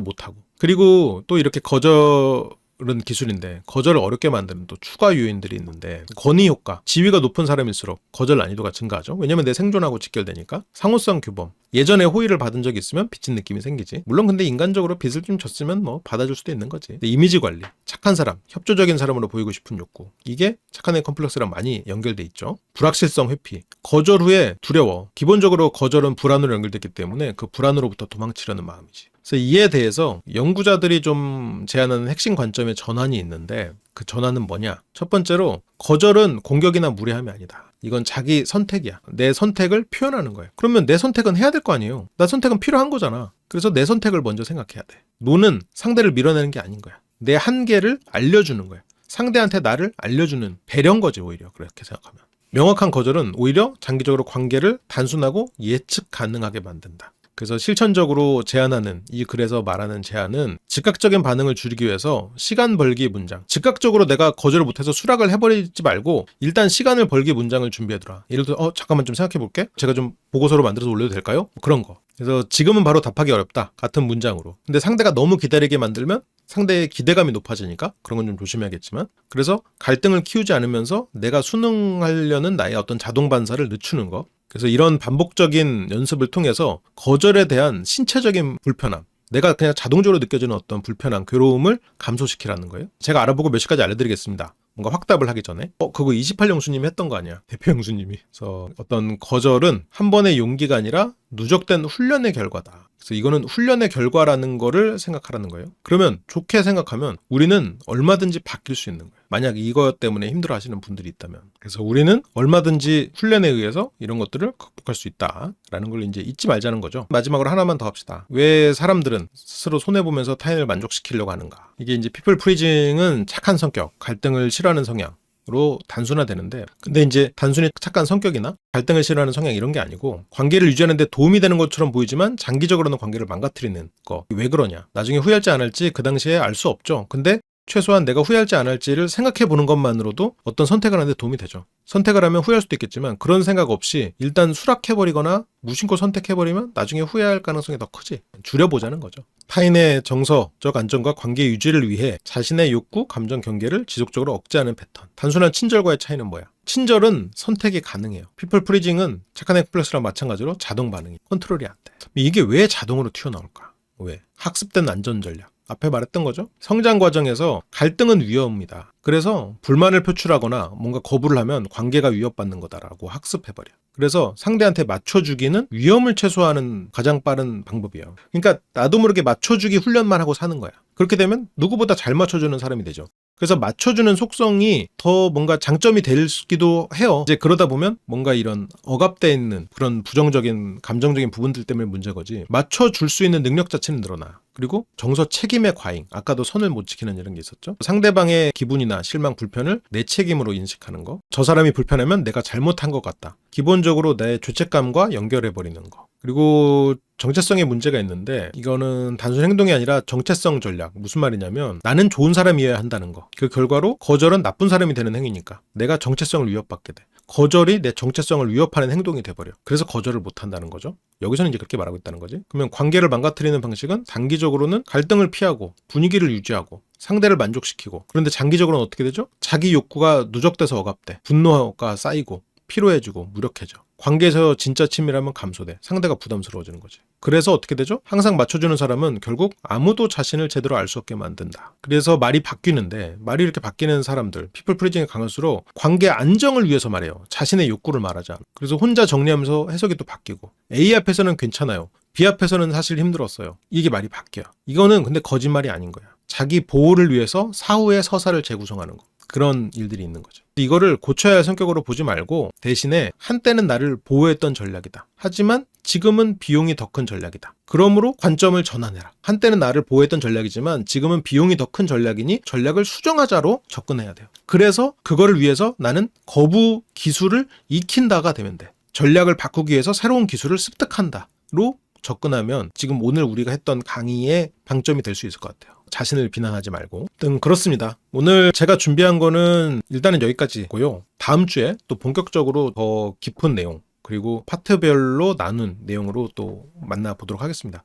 못하고. 그리고 또 이렇게 거절은 기술인데 거절을 어렵게 만드는 또 추가 요인들이 있는데 권위 효과. 지위가 높은 사람일수록 거절 난이도가 증가하죠. 왜냐면 내 생존하고 직결되니까. 상호성 규범. 예전에 호의를 받은 적이 있으면 빚진 느낌이 생기지. 물론 근데 인간적으로 빚을 좀 졌으면 뭐 받아줄 수도 있는 거지. 근데 이미지 관리, 착한 사람, 협조적인 사람으로 보이고 싶은 욕구, 이게 착한 애 컴플렉스랑 많이 연결돼 있죠. 불확실성 회피, 거절 후에 두려워. 기본적으로 거절은 불안으로 연결됐기 때문에 그 불안으로부터 도망치려는 마음이지. 그래서 이에 대해서 연구자들이 좀 제안하는 핵심 관점의 전환이 있는데 그 전환은 뭐냐? 첫 번째로 거절은 공격이나 무례함이 아니다. 이건 자기 선택이야. 내 선택을 표현하는 거예요. 그러면 내 선택은 해야 될 거 아니에요. 나 선택은 필요한 거잖아. 그래서 내 선택을 먼저 생각해야 돼. 노는 상대를 밀어내는 게 아닌 거야. 내 한계를 알려주는 거야. 상대한테 나를 알려주는 배려인 거지 오히려 그렇게 생각하면. 명확한 거절은 오히려 장기적으로 관계를 단순하고 예측 가능하게 만든다. 그래서 실천적으로 제안하는 이 글에서 말하는 제안은 즉각적인 반응을 줄이기 위해서 시간 벌기 문장. 즉각적으로 내가 거절을 못해서 수락을 해버리지 말고 일단 시간을 벌기 문장을 준비해두라. 예를 들어 잠깐만 좀 생각해볼게. 제가 좀 보고서로 만들어서 올려도 될까요? 그런 거. 그래서 지금은 바로 답하기 어렵다. 같은 문장으로. 근데 상대가 너무 기다리게 만들면 상대의 기대감이 높아지니까 그런 건 좀 조심해야겠지만 그래서 갈등을 키우지 않으면서 내가 수능하려는 나의 어떤 자동 반사를 늦추는 거. 그래서 이런 반복적인 연습을 통해서 거절에 대한 신체적인 불편함, 내가 그냥 자동적으로 느껴지는 어떤 불편함, 괴로움을 감소시키라는 거예요. 제가 알아보고 몇 가지 알려드리겠습니다. 뭔가 확답을 하기 전에 그거 28 형수님이 했던 거 아니야? 대표 형수님이. 그래서 어떤 거절은 한 번의 용기가 아니라 누적된 훈련의 결과다. 그래서 이거는 훈련의 결과라는 거를 생각하라는 거예요. 그러면 좋게 생각하면 우리는 얼마든지 바뀔 수 있는 거예요. 만약 이것 때문에 힘들어 하시는 분들이 있다면. 그래서 우리는 얼마든지 훈련에 의해서 이런 것들을 극복할 수 있다라는 걸 이제 잊지 말자는 거죠. 마지막으로 하나만 더 합시다. 왜 사람들은 스스로 손해보면서 타인을 만족시키려고 하는가. 이게 이제 피플 프리징은 착한 성격, 갈등을 싫어하는 성향, 로 단순화되는데, 근데 이제 단순히 착한 성격이나 갈등을 싫어하는 성향 이런 게 아니고 관계를 유지하는 데 도움이 되는 것처럼 보이지만 장기적으로는 관계를 망가뜨리는 거. 왜 그러냐? 나중에 후회할지 안 할지 그 당시에 알 수 없죠. 근데 최소한 내가 후회할지 안 할지를 생각해 보는 것만으로도 어떤 선택을 하는 데 도움이 되죠. 선택을 하면 후회할 수도 있겠지만 그런 생각 없이 일단 수락해버리거나 무심코 선택해버리면 나중에 후회할 가능성이 더 크지. 줄여보자는 거죠. 타인의 정서적 안정과 관계 유지를 위해 자신의 욕구, 감정 경계를 지속적으로 억제하는 패턴. 단순한 친절과의 차이는 뭐야? 친절은 선택이 가능해요. 피플 프리징은 착한 컴플렉스랑 마찬가지로 자동 반응이 컨트롤이 안 돼. 이게 왜 자동으로 튀어나올까? 왜? 학습된 안전 전략. 앞에 말했던 거죠. 성장 과정에서 갈등은 위험이다. 그래서 불만을 표출하거나 뭔가 거부를 하면 관계가 위협받는 거다라고 학습해버려. 그래서 상대한테 맞춰주기는 위험을 최소화하는 가장 빠른 방법이에요. 그러니까 나도 모르게 맞춰주기 훈련만 하고 사는 거야. 그렇게 되면 누구보다 잘 맞춰주는 사람이 되죠. 그래서 맞춰주는 속성이 더 뭔가 장점이 되기도 해요. 이제 그러다 보면 뭔가 이런 억압되어 있는 그런 부정적인 감정적인 부분들 때문에 문제 거지. 맞춰줄 수 있는 능력 자체는 늘어나. 그리고 정서 책임의 과잉. 아까도 선을 못 지키는 이런 게 있었죠. 상대방의 기분이나 실망, 불편을 내 책임으로 인식하는 거. 저 사람이 불편하면 내가 잘못한 것 같다. 기본적으로 내 죄책감과 연결해버리는 거. 그리고 정체성에 문제가 있는데 이거는 단순 행동이 아니라 정체성 전략. 무슨 말이냐면 나는 좋은 사람이어야 한다는 거. 그 결과로 거절은 나쁜 사람이 되는 행위니까 내가 정체성을 위협받게 돼. 거절이 내 정체성을 위협하는 행동이 돼버려. 그래서 거절을 못한다는 거죠. 여기서는 이제 그렇게 말하고 있다는 거지. 그러면 관계를 망가뜨리는 방식은 단기적으로는 갈등을 피하고 분위기를 유지하고 상대를 만족시키고, 그런데 장기적으로는 어떻게 되죠? 자기 욕구가 누적돼서 억압돼. 분노가 쌓이고 피로해지고 무력해져. 관계에서 진짜 친밀함은 감소돼. 상대가 부담스러워지는 거지. 그래서 어떻게 되죠? 항상 맞춰주는 사람은 결국 아무도 자신을 제대로 알 수 없게 만든다. 그래서 말이 바뀌는데, 말이 이렇게 바뀌는 사람들, 피플 프리징이 강할수록 관계 안정을 위해서 말해요. 자신의 욕구를 말하지 않아. 그래서 혼자 정리하면서 해석이 또 바뀌고, A 앞에서는 괜찮아요. B 앞에서는 사실 힘들었어요. 이게 말이 바뀌어요. 이거는 근데 거짓말이 아닌 거야. 자기 보호를 위해서 사후에 서사를 재구성하는 거. 그런 일들이 있는 거죠. 이거를 고쳐야 할 성격으로 보지 말고 대신에 한때는 나를 보호했던 전략이다. 하지만 지금은 비용이 더 큰 전략이다. 그러므로 관점을 전환해라. 한때는 나를 보호했던 전략이지만 지금은 비용이 더 큰 전략이니 전략을 수정하자로 접근해야 돼요. 그래서 그거를 위해서 나는 거부 기술을 익힌다가 되면 돼. 전략을 바꾸기 위해서 새로운 기술을 습득한다로 접근하면 지금 오늘 우리가 했던 강의의 방점이 될 수 있을 것 같아요. 자신을 비난하지 말고. 그렇습니다. 오늘 제가 준비한 거는 일단은 여기까지고요. 다음 주에 또 본격적으로 더 깊은 내용, 그리고 파트별로 나눈 내용으로 또 만나보도록 하겠습니다.